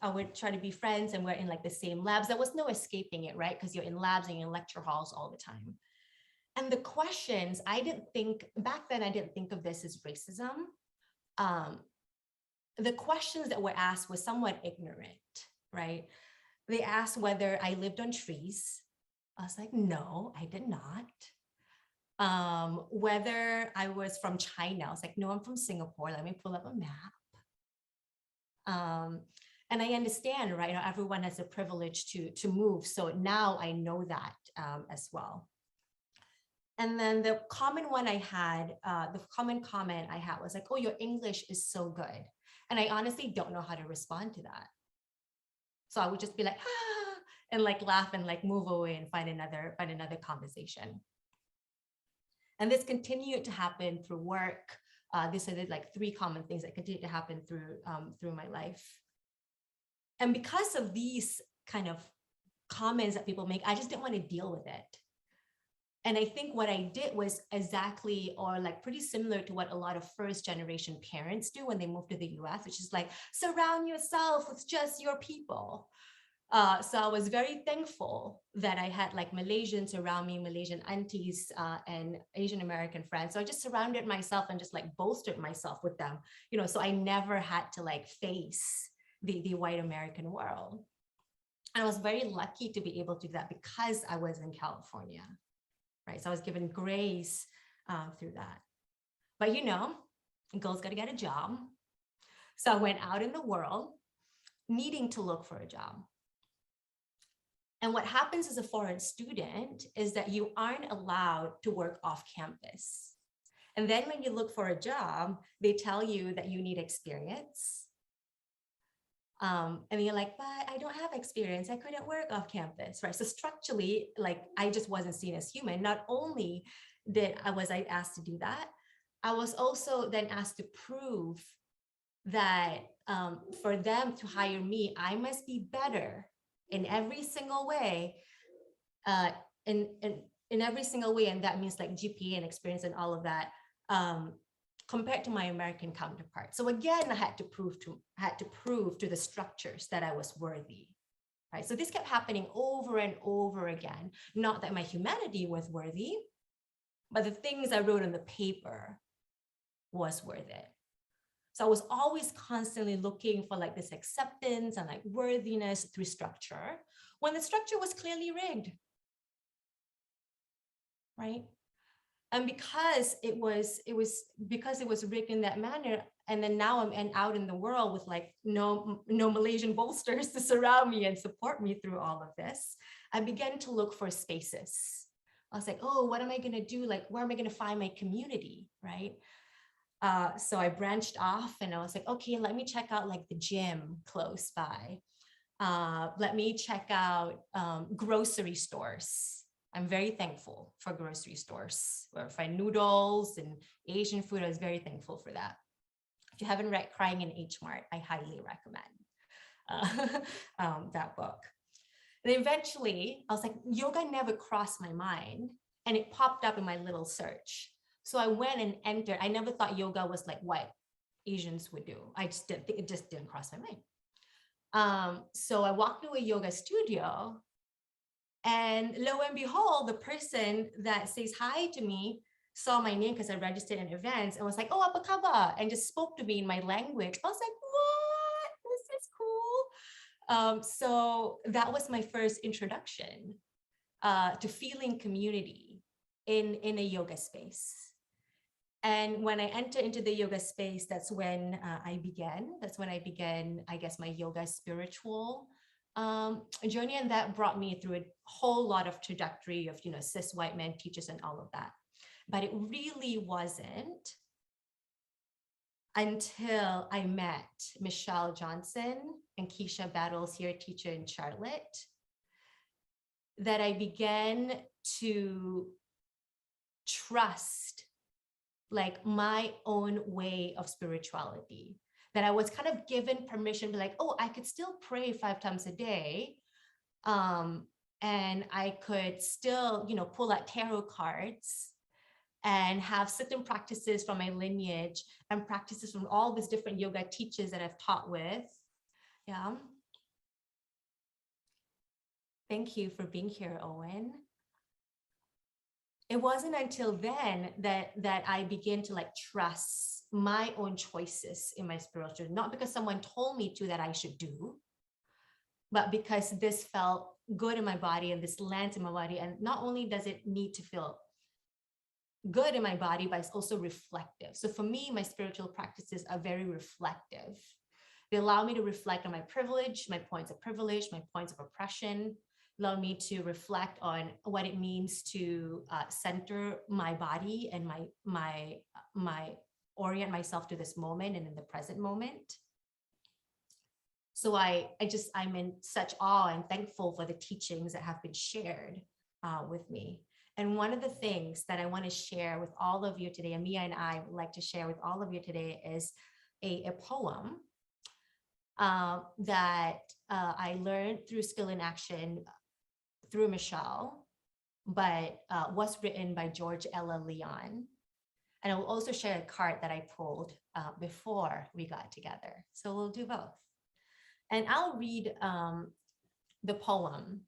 I would try to be friends, and we're in like the same labs. There was no escaping it, right? Because you're in labs and in lecture halls all the time. And the questions, back then I didn't think of this as racism. The questions that were asked were somewhat ignorant, right? They asked whether I lived on trees. I was like, no, I did not. Whether I was from China. I was like, no, I'm from Singapore. Let me pull up a map. And I understand, right? Everyone has a privilege to move. So now I know that as well. And then the common comment I had was like, oh, your English is so good. And I honestly don't know how to respond to that. So I would just be like, and like laugh and like move away and find another conversation. And this continued to happen through work. These are the like 3 common things that continue to happen through my life. And because of these kind of comments that people make, I just didn't want to deal with it. And I think what I did was exactly, or like pretty similar to what a lot of first generation parents do when they move to the US, which is like, surround yourself with just your people. So I was very thankful that I had like Malaysians around me, Malaysian aunties and Asian American friends. So I just surrounded myself and just like bolstered myself with them, you know, so I never had to like face the white American world. And I was very lucky to be able to do that because I was in California, right? So I was given grace through that. But you know, a girl's got to get a job. So I went out in the world needing to look for a job. And what happens as a foreign student is that you aren't allowed to work off campus. And then when you look for a job, they tell you that you need experience. And you're like, but I don't have experience. I couldn't work off campus, right? So structurally, like I just wasn't seen as human. Not only was I asked to do that, I was also then asked to prove that for them to hire me, I must be better in every single way, in every single way. And that means like GPA and experience and all of that, compared to my American counterpart. So again, I had to prove to the structures that I was worthy, right? So this kept happening over and over again. Not that my humanity was worthy, but the things I wrote on the paper was worth it. So I was always constantly looking for like this acceptance and like worthiness through structure when the structure was clearly rigged, right? And because it was rigged in that manner, and then now I'm out in the world with like no Malaysian bolsters to surround me and support me through all of this, I began to look for spaces. I was like, oh, what am I going to do? Like, where am I going to find my community, right? So I branched off and I was like, okay, let me check out like the gym close by. Let me check out grocery stores. I'm very thankful for grocery stores where I find noodles and Asian food. I was very thankful for that. If you haven't read Crying in H Mart, I highly recommend that book. And eventually, I was like, yoga never crossed my mind, and it popped up in my little search. So I went and entered. I never thought yoga was like what Asians would do. I just didn't think, it just didn't cross my mind. So I walked to a yoga studio, and lo and behold, the person that says hi to me saw my name because I registered in events and was like, oh, apa khabar? And just spoke to me in my language. I was like, what? This is cool. So that was my first introduction to feeling community in a yoga space. And when I entered into the yoga space, that's when I began, I guess, my yoga spiritual journey. And that brought me through a whole lot of trajectory of, cis white men teachers and all of that. But it really wasn't until I met Michelle Johnson and Keisha Battles, here teacher in Charlotte, that I began to trust like my own way of spirituality, that I was kind of given permission to be like, oh, I could still pray 5 times a day. And I could still, pull out tarot cards and have certain practices from my lineage and practices from all these different yoga teachers that I've taught with. Yeah. Thank you for being here, Owen. It wasn't until then that I began to like trust my own choices in my spiritual, not because someone told me to that I should do, but because this felt good in my body and this lands in my body. And not only does it need to feel good in my body, but it's also reflective. So for me, my spiritual practices are very reflective. They allow me to reflect on my privilege, my points of privilege, my points of oppression, allow me to reflect on what it means to center my body and my orient myself to this moment and in the present moment. So I'm in such awe and thankful for the teachings that have been shared with me. And one of the things that I want to share with all of you today, and Mia and I would like to share with all of you today, is a poem that I learned through Skill in Action through Michelle, but was written by George Ella Leon. And I will also share a card that I pulled before we got together. So we'll do both. And I'll read the poem.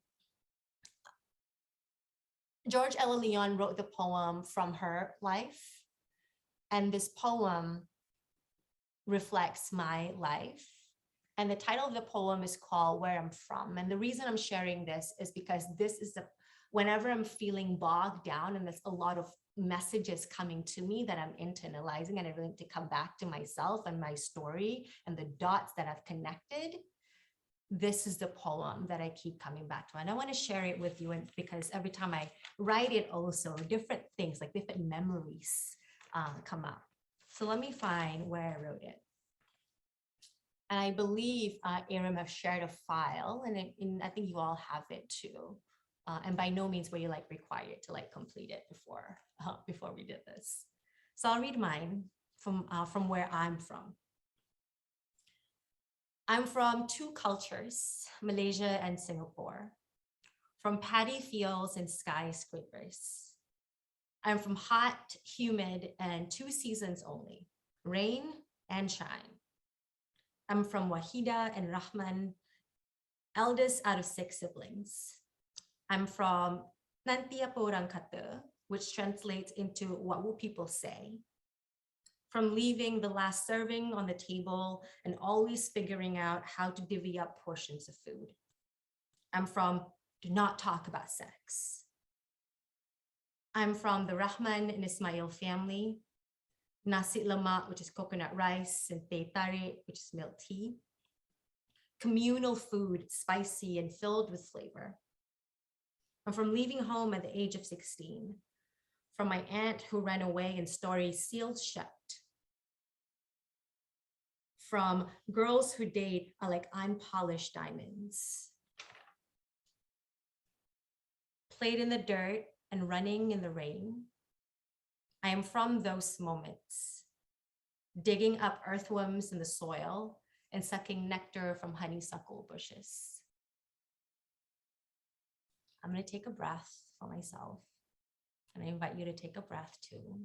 George Ella Leon wrote the poem from her life. And this poem reflects my life. And the title of the poem is called Where I'm From. And the reason I'm sharing this is because this is whenever I'm feeling bogged down and there's a lot of messages coming to me that I'm internalizing and I really need to come back to myself and my story and the dots that I've connected, this is the poem that I keep coming back to. And I want to share it with you because every time I write it also, different things, like different memories come up. So let me find where I wrote it. And I believe Aram have shared a file, and I think you all have it too. And by no means were you like required to like complete it before we did this. So I'll read mine from where I'm from. I'm from 2 cultures, Malaysia and Singapore, from paddy fields and skyscrapers. I'm from hot, humid, and 2 seasons only, rain and shine. I'm from Wahida and Rahman, eldest out of 6 siblings. I'm from Nanti apa orang kata, which translates into what will people say. From leaving the last serving on the table and always figuring out how to divvy up portions of food. I'm from do not talk about sex. I'm from the Rahman and Ismail family, nasi lemak, which is coconut rice, and teh tarik, which is milk tea. Communal food, spicy and filled with flavor. I'm from leaving home at the age of 16, from my aunt who ran away and stories sealed shut, from girls who date are like unpolished diamonds, played in the dirt and running in the rain. I am from those moments, digging up earthworms in the soil and sucking nectar from honeysuckle bushes. I'm going to take a breath for myself, and I invite you to take a breath too.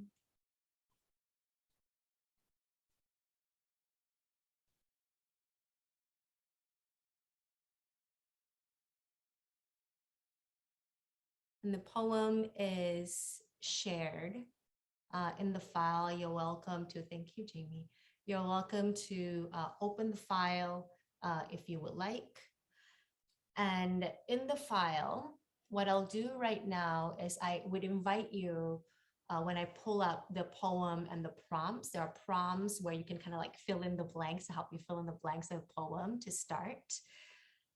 And the poem is shared in the file. You're welcome to, thank you, Jamie. You're welcome to open the file if you would like. And in the file, what I'll do right now is I would invite you, when I pull up the poem and the prompts, there are prompts where you can kind of like fill in the blanks to help you fill in the blanks of the poem to start.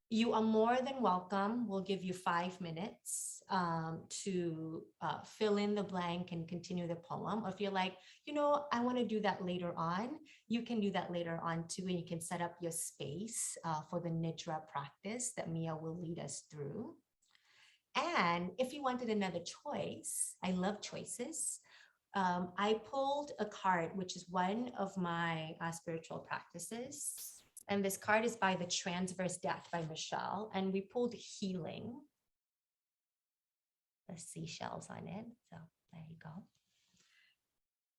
You are more than welcome. We'll give you 5 minutes to fill in the blank and continue the poem. Or if you're like, you know, I want to do that later on, you can do that later on too. And you can set up your space for the Nidra practice that Mia will lead us through. And if you wanted another choice, I love choices. I pulled a card, which is one of my spiritual practices. And this card is by The Transverse Death by Michelle. And we pulled healing. The seashells on it. So there you go.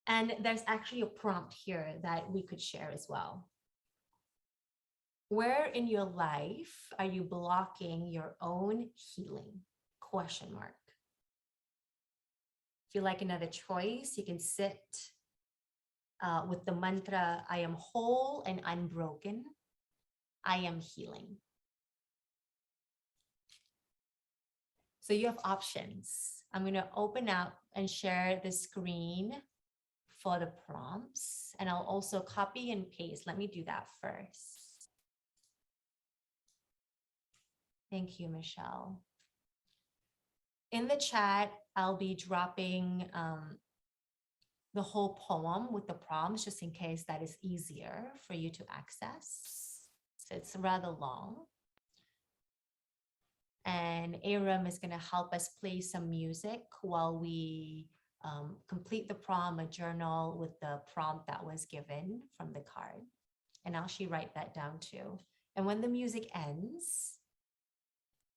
And there's actually a prompt here that we could share as well. Where in your life are you blocking your own healing? Question mark. If you like another choice, you can sit with the mantra, I am whole and unbroken. I am healing. So you have options. I'm going to open up and share the screen for the prompts, and I'll also copy and paste. Let me do that first. Thank you, Michelle. In the chat, I'll be dropping the whole poem with the prompts, just in case that is easier for you to access. So it's rather long. And Aram is going to help us play some music while we complete the prompt, a journal with the prompt that was given from the card. And I'll actually write that down too. And when the music ends,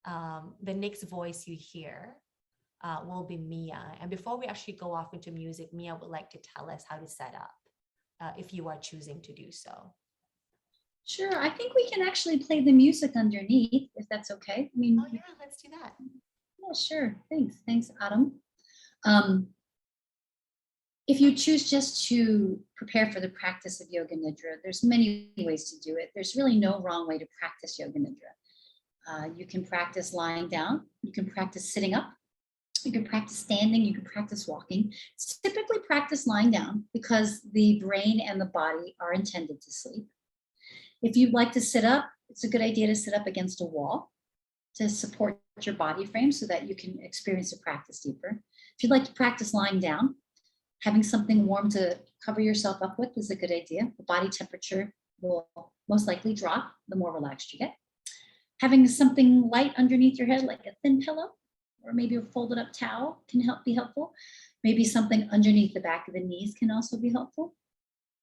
the next voice you hear will be Mia. And before we actually go off into music, Mia would like to tell us how to set up if you are choosing to do so. Sure, I think we can actually play the music underneath, if that's okay. I mean, oh yeah, let's do that. Yeah, sure. Thanks, Adam. If you choose just to prepare for the practice of Yoga Nidra, there's many ways to do it. There's really no wrong way to practice Yoga Nidra. You can practice lying down. You can practice sitting up. You can practice standing. You can practice walking. It's typically practice lying down because the brain and the body are intended to sleep. If you'd like to sit up, it's a good idea to sit up against a wall to support your body frame so that you can experience the practice deeper. If you'd like to practice lying down, having something warm to cover yourself up with is a good idea. The body temperature will most likely drop the more relaxed you get. Having something light underneath your head, like a thin pillow, or maybe a folded up towel can be helpful. Maybe something underneath the back of the knees can also be helpful.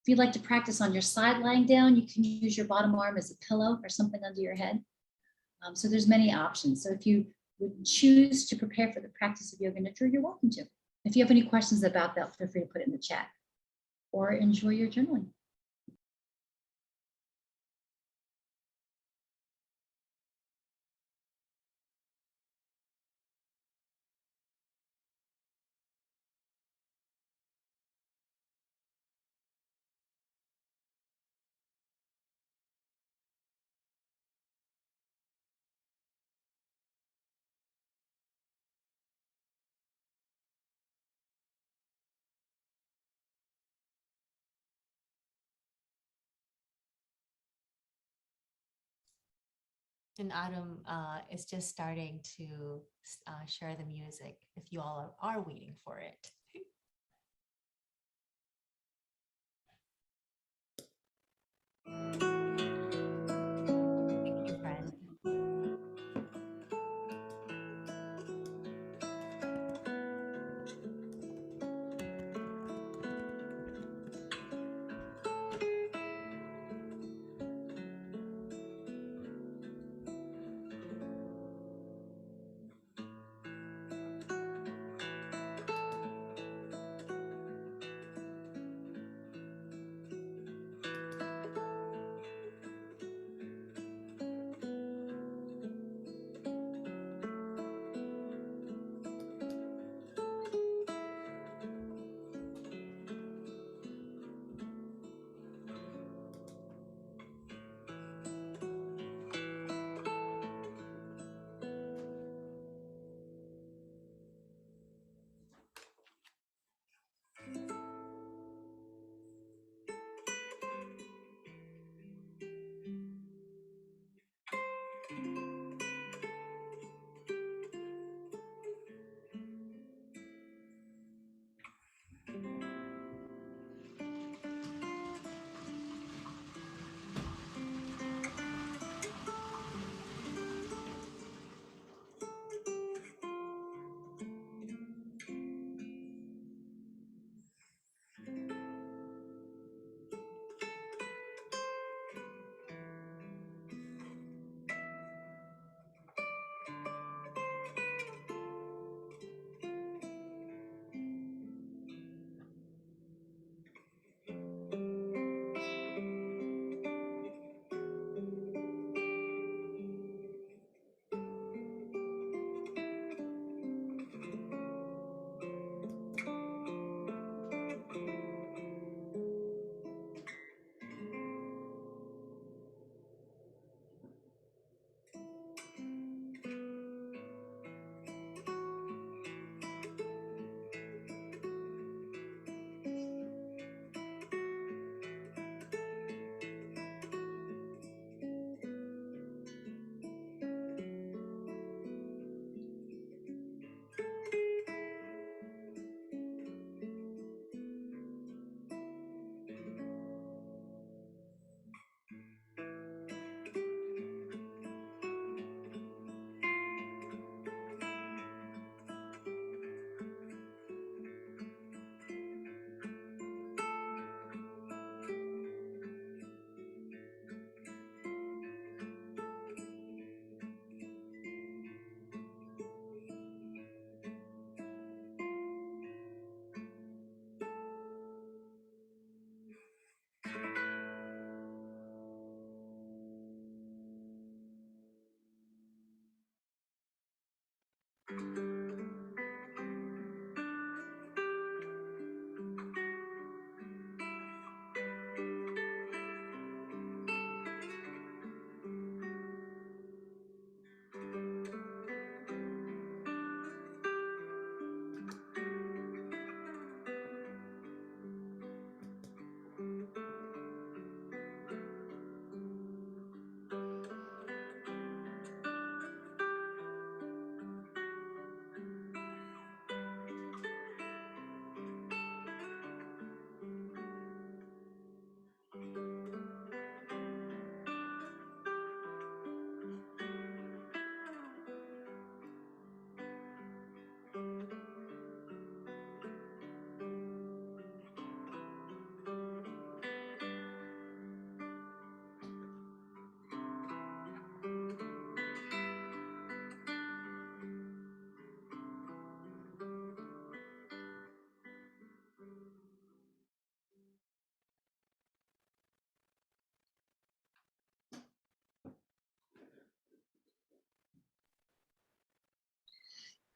If you'd like to practice on your side lying down, you can use your bottom arm as a pillow or something under your head. So there's many options. So if you would choose to prepare for the practice of Yoga Nidra, you're welcome to. If you have any questions about that, feel free to put it in the chat or enjoy your journaling. And Adam is just starting to share the music if you all are waiting for it.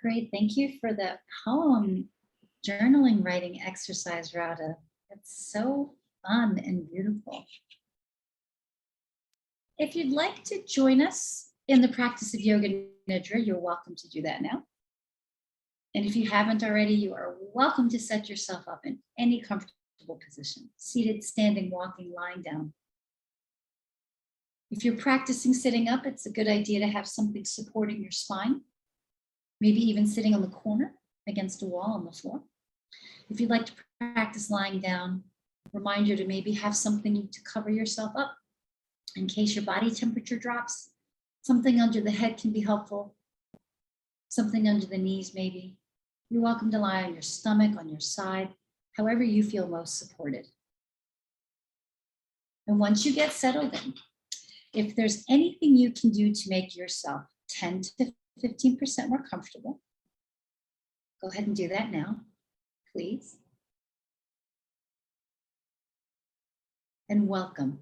Great. Thank you for the poem journaling writing exercise, Radha. It's so fun and beautiful. If you'd like to join us in the practice of Yoga Nidra, you're welcome to do that now. And if you haven't already, you are welcome to set yourself up in any comfortable position, seated, standing, walking, lying down. If you're practicing sitting up, it's a good idea to have something supporting your spine, maybe even sitting on the corner against a wall on the floor. If you'd like to practice lying down, reminder to maybe have something to cover yourself up in case your body temperature drops. Something under the head can be helpful. Something under the knees maybe. You're welcome to lie on your stomach, on your side, however you feel most supported. And once you get settled in, if there's anything you can do to make yourself 10 to 15% more comfortable, go ahead and do that now, please. And welcome.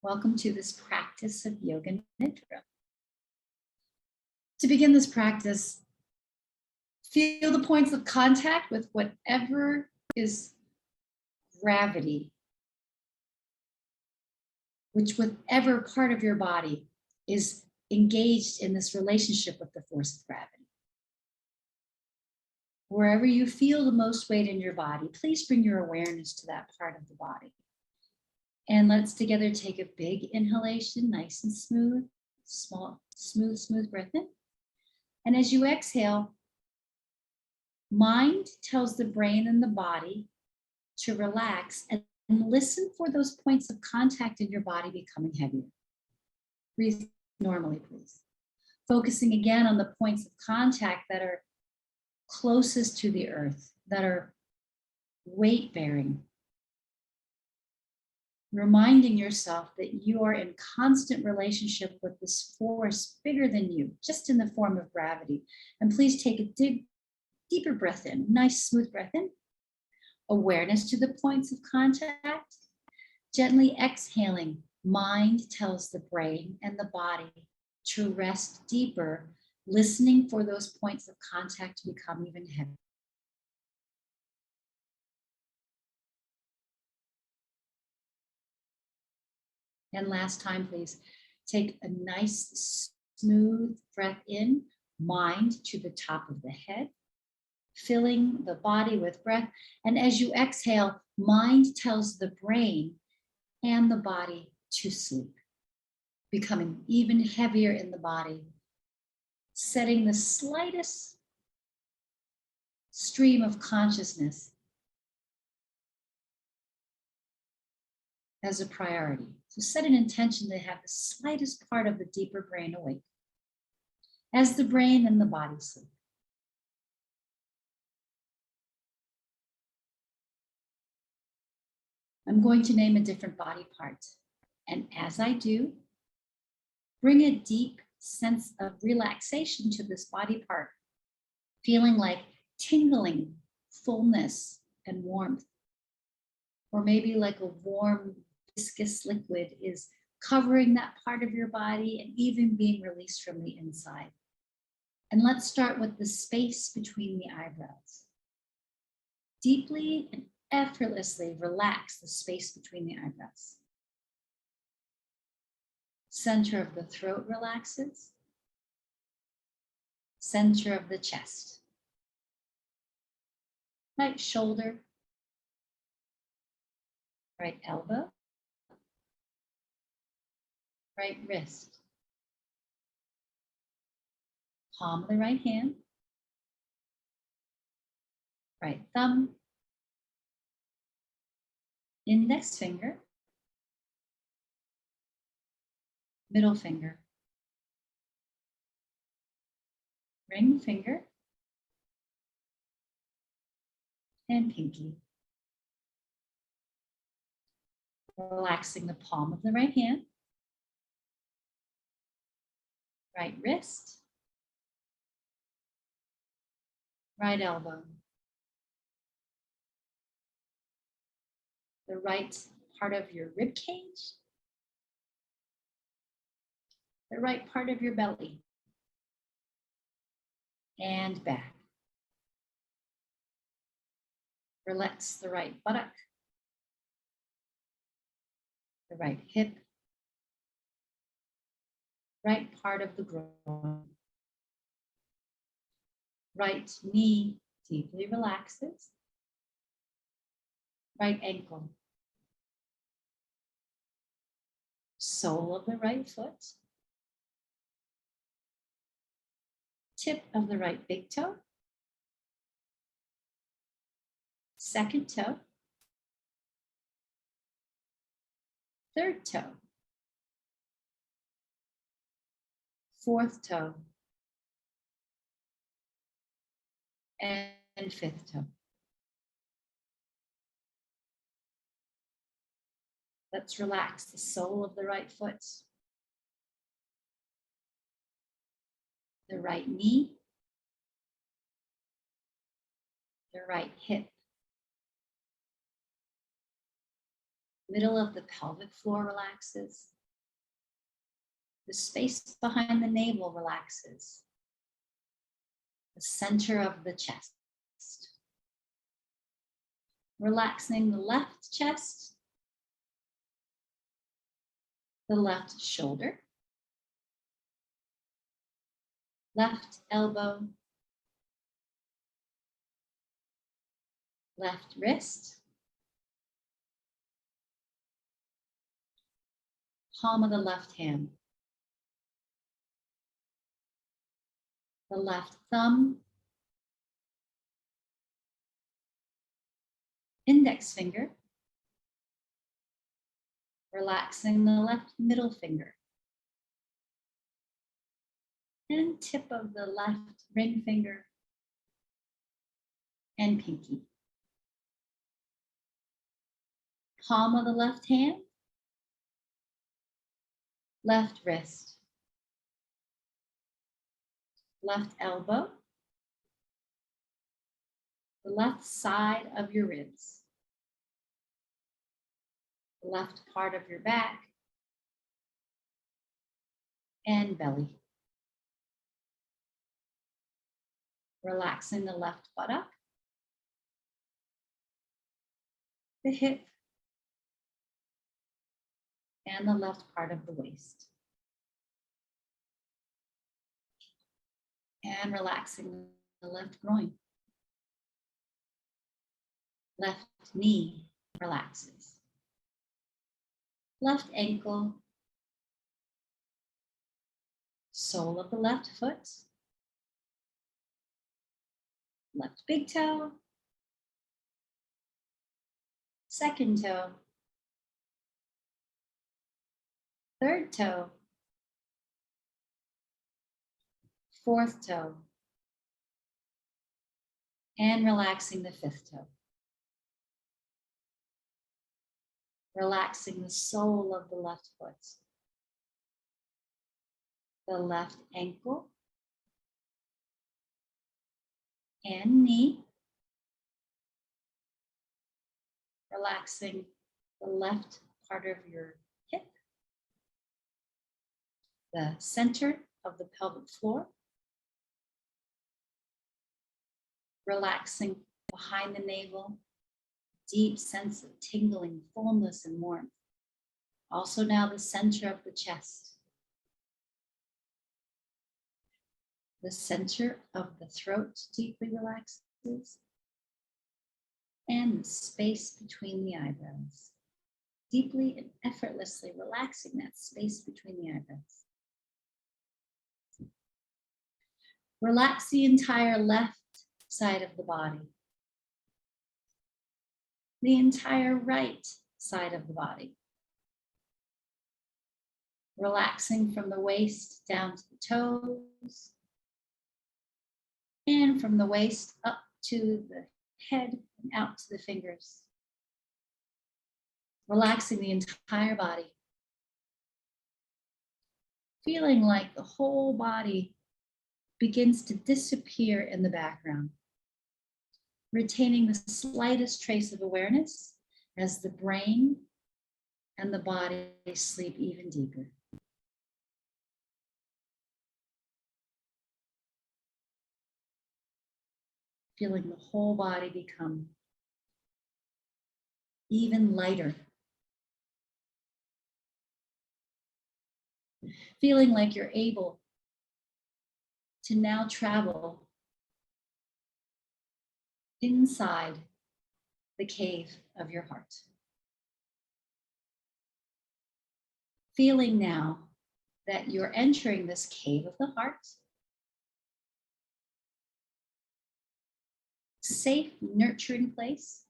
Welcome to this practice of Yoga Nidra. To begin this practice, feel the points of contact with whatever is gravity, whatever part of your body is engaged in this relationship with the force of gravity. Wherever you feel the most weight in your body, please bring your awareness to that part of the body. And let's together take a big inhalation, nice and smooth, smooth breath in. And as you exhale, mind tells the brain and the body to relax and listen for those points of contact in your body becoming heavier. Breathe normally, please. Focusing again on the points of contact that are closest to the earth, that are weight-bearing. Reminding yourself that you are in constant relationship with this force bigger than you, just in the form of gravity. And please take a deeper breath in, nice smooth breath in. Awareness to the points of contact. Gently exhaling, mind tells the brain and the body to rest deeper, listening for those points of contact to become even heavier. And last time, please take a nice smooth breath in, mind to the top of the head, filling the body with breath. And as you exhale, mind tells the brain and the body to sleep, becoming even heavier in the body, setting the slightest stream of consciousness as a priority. So set an intention to have the slightest part of the deeper brain awake as the brain and the body sleep. I'm going to name a different body part. And as I do, bring a deep sense of relaxation to this body part, feeling like tingling, fullness, and warmth. Or maybe like a warm, viscous liquid is covering that part of your body and even being released from the inside. And let's start with the space between the eyebrows. Deeply and effortlessly relax the space between the eyebrows. Center of the throat relaxes. Center of the chest. Right shoulder. Right elbow. Right wrist. Palm of the right hand. Right thumb. Index finger. Middle finger. Ring finger. And pinky. Relaxing the palm of the right hand. Right wrist. Right elbow. The right part of your rib cage. The right part of your belly. and back. Relax the right buttock, the right hip, right part of the groin. Right knee deeply relaxes. Right ankle. Sole of the right foot. Tip of the right big toe. Second toe. Third toe. Fourth toe. And fifth toe. Let's relax the sole of the right foot. The right knee. The right hip. Middle of the pelvic floor relaxes. The space behind the navel relaxes. The center of the chest. Relaxing the left chest, the left shoulder, left elbow, left wrist, palm of the left hand, the left thumb, index finger, relaxing the left middle finger, and tip of the left ring finger and pinky. Palm of the left hand, left wrist, left elbow, the left side of your ribs, the left part of your back, and belly. Relaxing the left buttock, the hip, and the left part of the waist. And relaxing the left groin. Left knee relaxes. Left ankle, sole of the left foot, left big toe, second toe, third toe, fourth toe, and relaxing the fifth toe. Relaxing the sole of the left foot, the left ankle and knee. Relaxing the left part of your hip, the center of the pelvic floor. Relaxing behind the navel, deep sense of tingling, fullness, and warmth. Also now the center of the chest. The center of the throat deeply relaxes. And the space between the eyebrows. Deeply and effortlessly relaxing that space between the eyebrows. Relax the entire left side of the body. The entire right side of the body. Relaxing from the waist down to the toes. And from the waist up to the head and out to the fingers. Relaxing the entire body. Feeling like the whole body begins to disappear in the background. Retaining the slightest trace of awareness as the brain and the body sleep even deeper. feeling the whole body become even lighter. Feeling like you're able to now travel inside the cave of your heart. Feeling now that you're entering this cave of the heart, safe, nurturing place.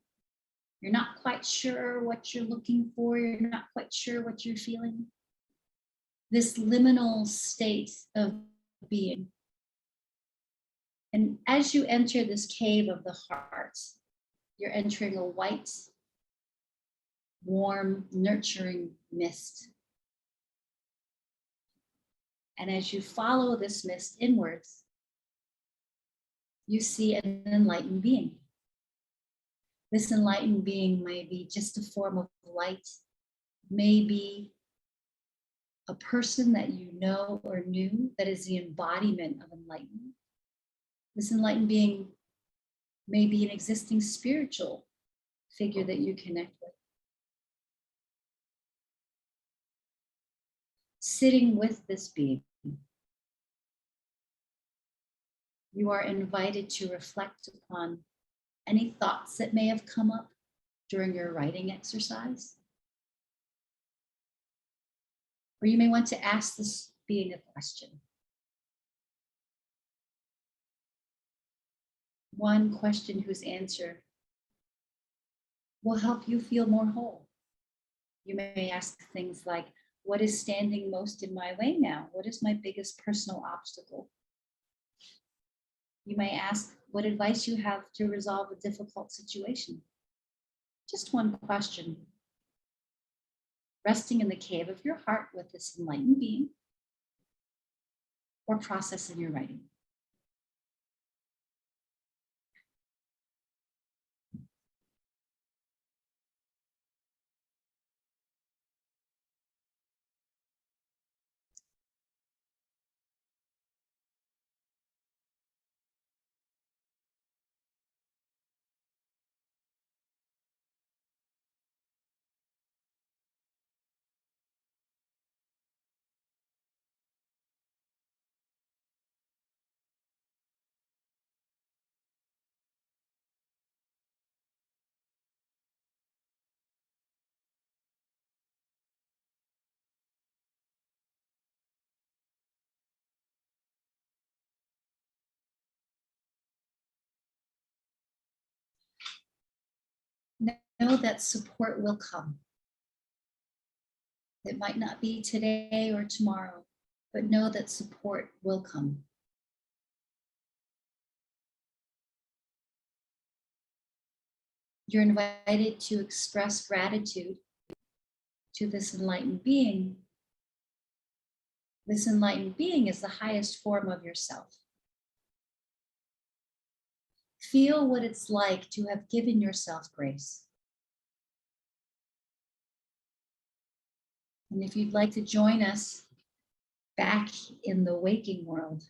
You're not quite sure what you're looking for. You're not quite sure what you're feeling. This liminal state of being. And as you enter this cave of the heart, you're entering a white, warm, nurturing mist. And as you follow this mist inwards, you see an enlightened being. This enlightened being may be just a form of light, maybe a person that you know or knew that is the embodiment of enlightenment. This enlightened being may be an existing spiritual figure that you connect with. Sitting with this being, you are invited to reflect upon any thoughts that may have come up during your writing exercise. Or you may want to ask this being a question. One question whose answer will help you feel more whole. You may ask things like, what is standing most in my way now? What is my biggest personal obstacle? You may ask what advice you have to resolve a difficult situation. Just one question. Resting in the cave of your heart with this enlightened being, or process in your writing. Know that support will come. It might not be today or tomorrow, but know that support will come. You're invited to express gratitude to this enlightened being. This enlightened being is the highest form of yourself. Feel what it's like to have given yourself grace. And if you'd like to join us back in the waking world,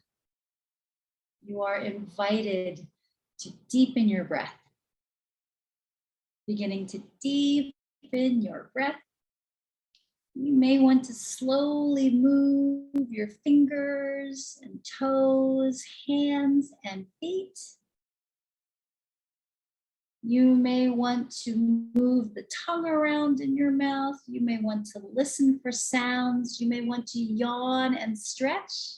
you are invited to deepen your breath. Beginning to deepen your breath. You may want to slowly move your fingers and toes, hands and feet. You may want to move the tongue around in your mouth. You may want to listen for sounds. You may want to yawn and stretch.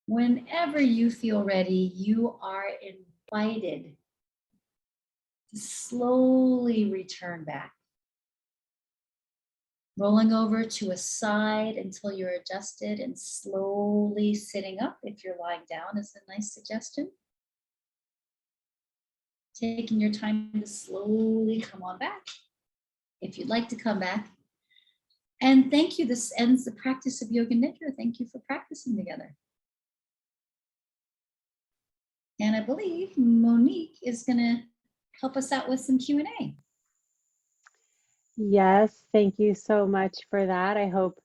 Whenever you feel ready, you are invited to slowly return back. Rolling over to a side until you're adjusted and slowly sitting up if you're lying down is a nice suggestion. Taking your time to slowly come on back if you'd like to come back. And thank you. This ends the practice of Yoga Nidra. Thank you for practicing together. And I believe Monique is going to help us out with some Q&A. Yes, thank you so much for that. I hope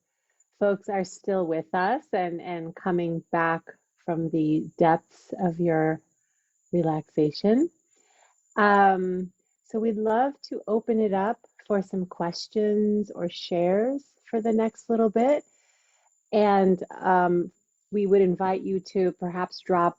folks are still with us and coming back from the depths of your relaxation. So we'd love to open it up for some questions or shares for the next little bit. And we would invite you to perhaps drop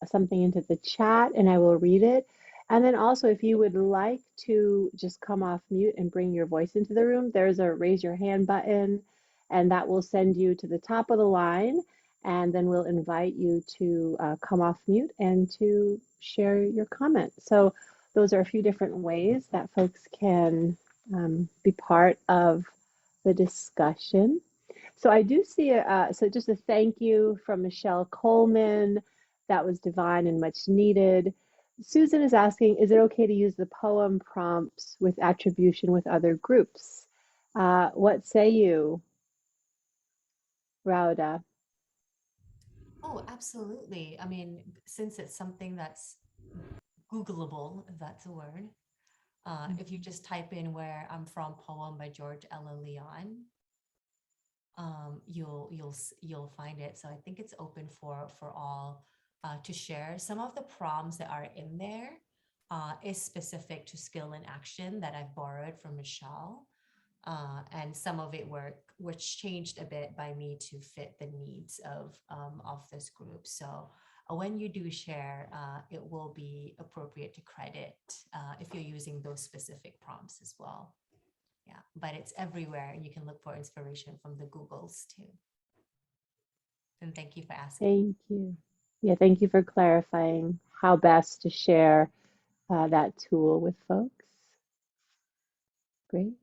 something into the chat and I will read it. And then also, if you would like to just come off mute and bring your voice into the room, there's a raise your hand button, and that will send you to the top of the line. And then we'll invite you to come off mute and to share your comment. So those are a few different ways that folks can be part of the discussion. So I do see, so just a thank you from Michelle Coleman. That was divine and much needed. Susan is asking, is it okay to use the poem prompts with attribution with other groups? What say you, Raudhah? Oh, absolutely. I mean, since it's something that's Googleable, if that's a word, if you just type in "Where I'm From" poem by George Ella Leon, you'll find it. So I think it's open for all to share. Some of the prompts that are in there is specific to skill and action that I've borrowed from Michelle. And some of it was changed a bit by me to fit the needs of this group. So when you do share, it will be appropriate to credit if you're using those specific prompts as well. Yeah, but it's everywhere and you can look for inspiration from the Googles too. And thank you for asking. Thank you. Yeah, thank you for clarifying how best to share that tool with folks. Great.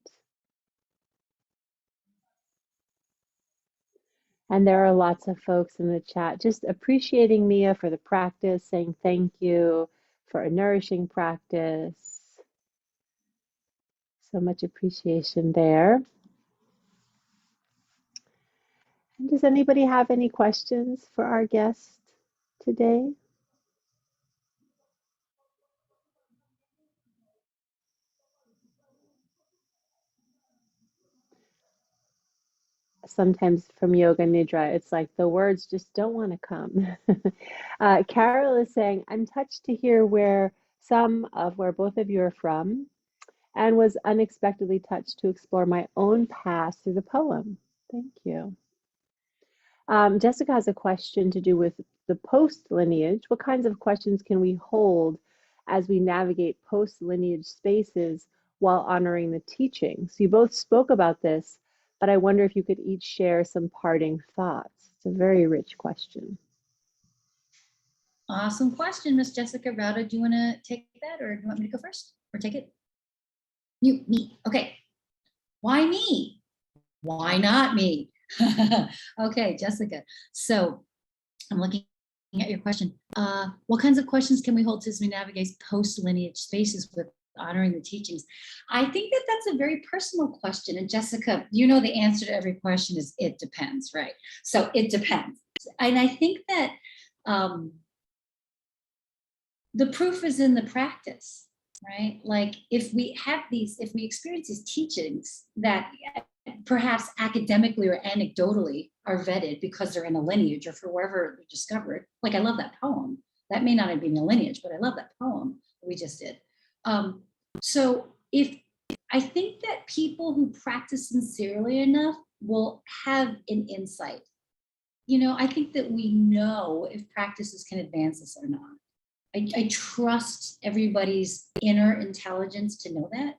And there are lots of folks in the chat just appreciating Mia for the practice, saying thank you for a nourishing practice. So much appreciation there. And does anybody have any questions for our guest today? Sometimes from Yoga Nidra, it's like the words just don't want to come. Carol is saying, I'm touched to hear where both of you are from, and was unexpectedly touched to explore my own past through the poem. Thank you. Jessica has a question to do with the post-lineage. What kinds of questions can we hold as we navigate post-lineage spaces while honoring the teaching? So you both spoke about this, but I wonder if you could each share some parting thoughts. It's a very rich question. Awesome question, Miss Jessica. Raudhah, do you want to take that, or do you want me to go first, or take it? Me. Okay. Why me? Why not me? Okay, Jessica. So I'm looking at your question. What kinds of questions can we hold as we navigate post-lineage spaces with honoring the teachings? I think that that's a very personal question. And Jessica, you know the answer to every question is it depends, right? So it depends. And I think that the proof is in the practice, right? Like if we experience these teachings that perhaps academically or anecdotally are vetted because they're in a lineage or for wherever they're discovered. Like I love that poem. That may not have been a lineage, but I love that poem that we just did. So I think that people who practice sincerely enough will have an insight. You know, I think that we know if practices can advance us or not. I trust everybody's inner intelligence to know that.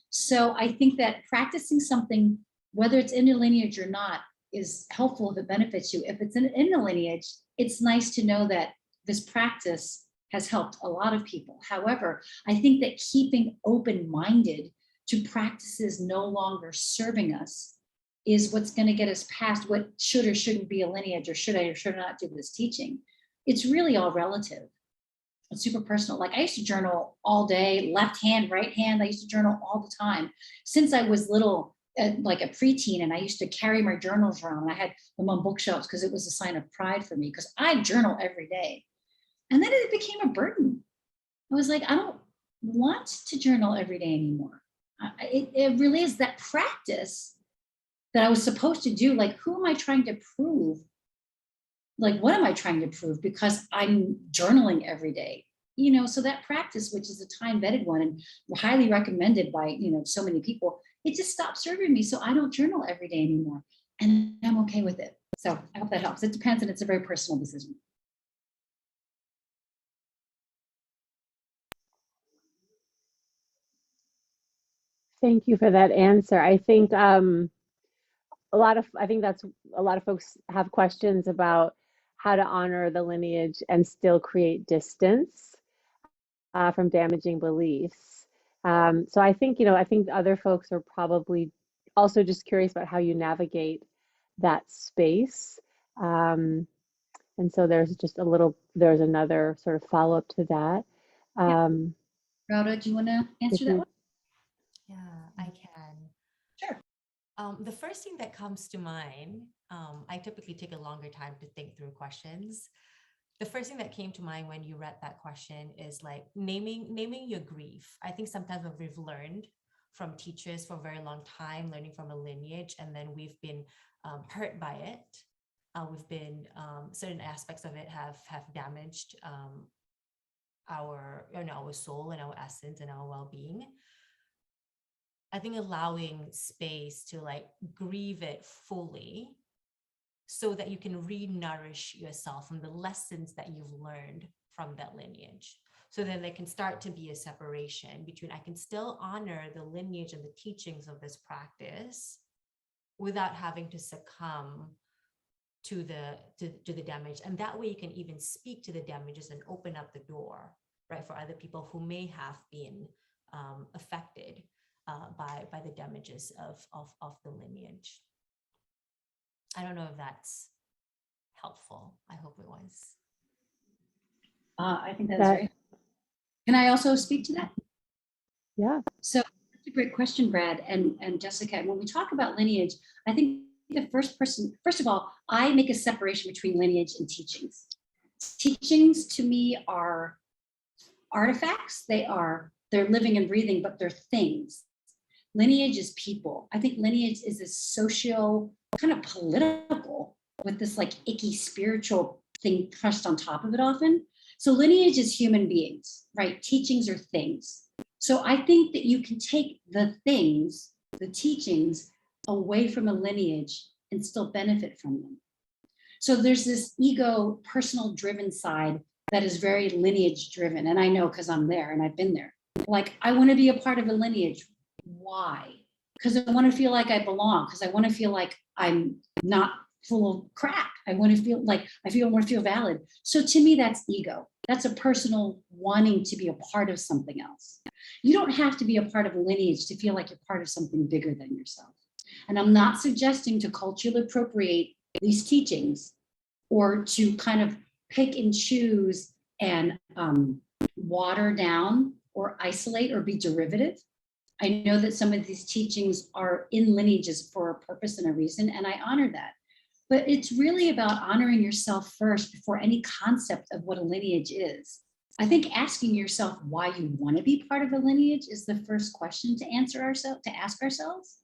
So I think that practicing something, whether it's in a lineage or not, is helpful if it benefits you. If it's in a lineage, it's nice to know that this practice has helped a lot of people. However, I think that keeping open-minded to practices no longer serving us is what's going to get us past what should or shouldn't be a lineage, or should I or should not do this teaching. It's really all relative. It's super personal. Like I used to journal all day, left hand, right hand. I used to journal all the time since I was little, like a preteen, and I used to carry my journals around. I had them on bookshelves because it was a sign of pride for me, because I journal every day. And then it became a burden. I was like, I don't want to journal every day anymore. It really is that practice that I was supposed to do. Like, who am I trying to prove like, what am I trying to prove? Because I'm journaling every day. So that practice, which is a time vetted one and highly recommended by, so many people, it just stopped serving me. So I don't journal every day anymore. And I'm okay with it. So I hope that helps. It depends, and it's a very personal decision. Thank you for that answer. I think I think that's a lot of folks have questions about how to honor the lineage and still create distance from damaging beliefs. So I think, I think other folks are probably also just curious about how you navigate that space. And so there's another sort of follow up to that. Yeah. Um, Raudhah, do you want to answer that one? Yeah, I can. Sure. The first thing that comes to mind, I typically take a longer time to think through questions. The first thing that came to mind when you read that question is like naming your grief. I think sometimes what we've learned from teachers for a very long time, learning from a lineage, and then we've been hurt by it. We've been certain aspects of it have damaged our soul and our essence and our well-being. I think allowing space to like grieve it fully so that you can re-nourish yourself from the lessons that you've learned from that lineage. So then there can start to be a separation between I can still honor the lineage and the teachings of this practice without having to succumb to the damage. And that way you can even speak to the damages and open up the door, right, for other people who may have been affected by the damages of the lineage. I don't know if that's helpful. I hope it was. I think that's right. Can I also speak to that? Yeah. So that's a great question, Brad and Jessica. And when we talk about lineage, I think the first of all, I make a separation between lineage and teachings. Teachings to me are artifacts. They're living and breathing, but they're things. Lineage is people. I think lineage is a social, kind of political, with this like icky spiritual thing pressed on top of it often. So lineage is human beings, right? Teachings are things. So I think that you can take the things, the teachings, away from a lineage and still benefit from them. So there's this ego, personal driven side that is very lineage driven. And I know because I'm there and I've been there. Like, I want to be a part of a lineage. Why? Because I want to feel like I belong, because I want to feel like I'm not full of crap. I want to feel like I want to feel valid. So to me, that's ego. That's a personal wanting to be a part of something else. You don't have to be a part of a lineage to feel like you're part of something bigger than yourself. And I'm not suggesting to culturally appropriate these teachings or to kind of pick and choose and water down or isolate or be derivative. I know that some of these teachings are in lineages for a purpose and a reason, and I honor that. But it's really about honoring yourself first before any concept of what a lineage is. I think asking yourself why you want to be part of a lineage is the first question to ask ourselves.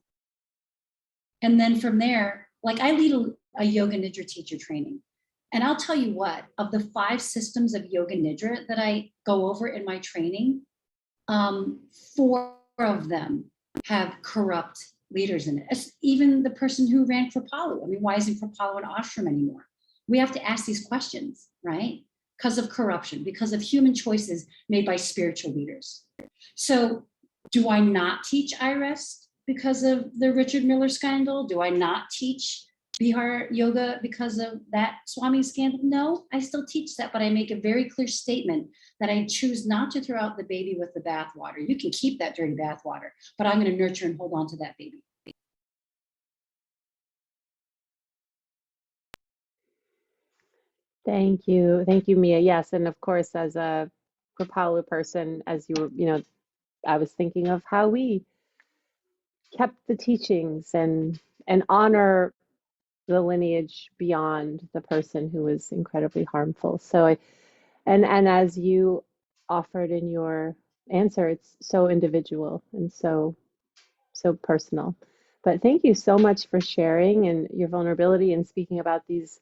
And then from there, like, I lead a yoga nidra teacher training. And I'll tell you what, of the 5 systems of yoga nidra that I go over in my training, 4 of them have corrupt leaders in it. Even the person who ran Kripalu. I mean, why isn't Kripalu an ashram anymore? We have to ask these questions, right? Because of corruption, because of human choices made by spiritual leaders. So do I not teach IREST because of the Richard Miller scandal? Do I not teach Bihar yoga because of that Swami scandal? No, I still teach that, but I make a very clear statement that I choose not to throw out the baby with the bathwater. You can keep that dirty bathwater, but I'm going to nurture and hold on to that baby. Thank you. Thank you, Mia. Yes, and of course, as a Kripalu person, as you were, I was thinking of how we kept the teachings and honor the lineage beyond the person who was incredibly harmful. And as you offered in your answer, it's so individual and so personal. But thank you so much for sharing and your vulnerability and speaking about these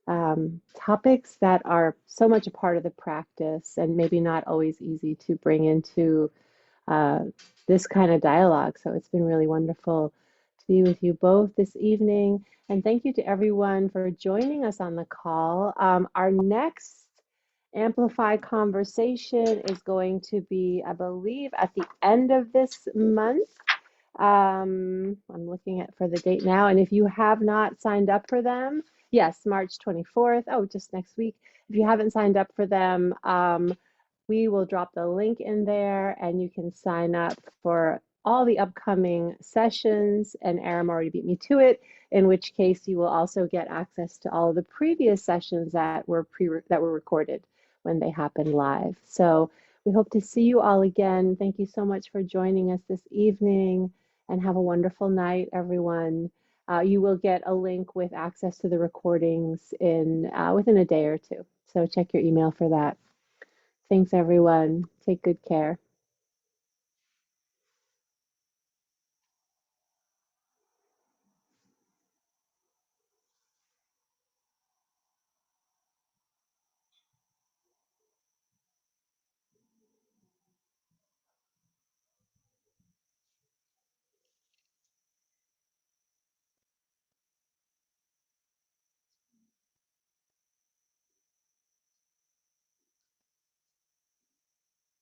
topics that are so much a part of the practice and maybe not always easy to bring into uh, this kind of dialogue. So it's been really wonderful to be with you both this evening. And thank you to everyone for joining us on the call. Our next Amplify conversation is going to be, I believe, at the end of this month. I'm looking at for the date now. And if you have not signed up for them, yes, March 24th. Oh, just next week. If you haven't signed up for them, we will drop the link in there and you can sign up for all the upcoming sessions. And Aram already beat me to it, in which case you will also get access to all of the previous sessions that were recorded when they happened live. So we hope to see you all again. Thank you so much for joining us this evening and have a wonderful night, everyone. You will get a link with access to the recordings in within a day or two. So check your email for that. Thanks, everyone. Take good care.